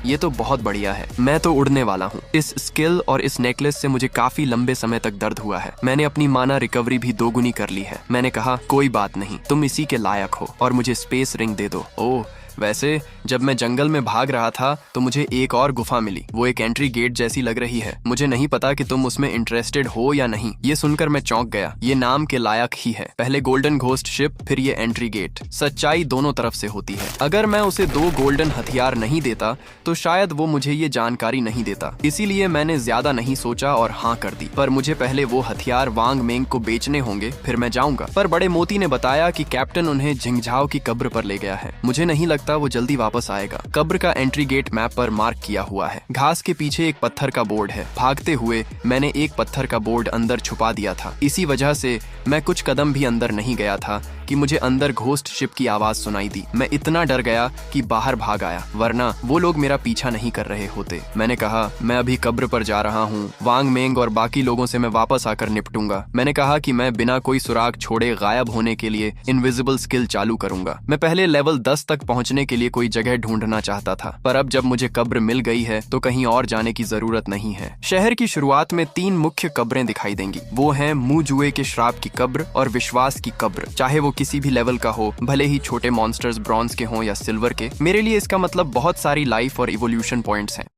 ये तो बहुत बढ़िया है। मैं तो उड़ने वाला हूँ। इस स्किल और इस नेकलेस से मुझे काफी लंबे समय तक दर्द हुआ है। मैंने अपनी माना रिकवरी भी 2 गुनी कर ली है। मैंने कहा कोई बात नहीं, तुम इसी के लायक हो और मुझे स्पेस रिंग दे दो। ओह, वैसे जब मैं जंगल में भाग रहा था तो मुझे एक और गुफा मिली। वो एक एंट्री गेट जैसी लग रही है। मुझे नहीं पता कि तुम उसमें इंटरेस्टेड हो या नहीं। ये सुनकर मैं चौंक गया। ये नाम के लायक ही है। पहले गोल्डन घोस्ट शिप, फिर ये एंट्री गेट। सच्चाई दोनों तरफ से होती है। अगर मैं उसे 2 गोल्डन हथियार नहीं देता तो शायद वो मुझे ये जानकारी नहीं देता। इसीलिए मैंने ज्यादा नहीं सोचा और हाँ कर दी। पर मुझे पहले वो हथियार वांग मेंग को बेचने होंगे, फिर मैं जाऊंगा। पर बड़े मोती ने बताया कि कैप्टन उन्हें झिंगझाओ की कब्र पर ले गया है। मुझे नहीं लगता वो जल्दी वापस आएगा। कब्र का एंट्री गेट मैप पर मार्क किया हुआ है। घास के पीछे एक पत्थर का बोर्ड है। भागते हुए मैंने एक पत्थर का बोर्ड अंदर छुपा दिया था। इसी वजह से मैं कुछ कदम भी अंदर नहीं गया था कि मुझे अंदर घोस्ट शिप की आवाज सुनाई दी। मैं इतना डर गया कि बाहर भाग आया, वरना वो लोग मेरा पीछा नहीं कर रहे होते। मैंने कहा मैं अभी कब्र पर जा रहा हूँ। वांग मेंग और बाकी लोगों से मैं वापस आकर निपटूंगा। मैंने कहा कि मैं बिना कोई सुराग छोड़े गायब होने के लिए इनविजिबल स्किल चालू करूंगा। मैं पहले लेवल 10 तक पहुंचने के लिए कोई जगह ढूंढना चाहता था, पर अब जब मुझे कब्र मिल गई है तो कहीं और जाने की जरूरत नहीं है। शहर की शुरुआत में 3 मुख्य कब्रें दिखाई देंगी। वो हैं मुंह जुए के श्राप की कब्र और विश्वास की कब्र। चाहे वो किसी भी लेवल का हो, भले ही छोटे मॉन्स्टर्स ब्रॉन्ज के हों या सिल्वर के, मेरे लिए इसका मतलब बहुत सारी लाइफ और इवोल्यूशन पॉइंट्स हैं।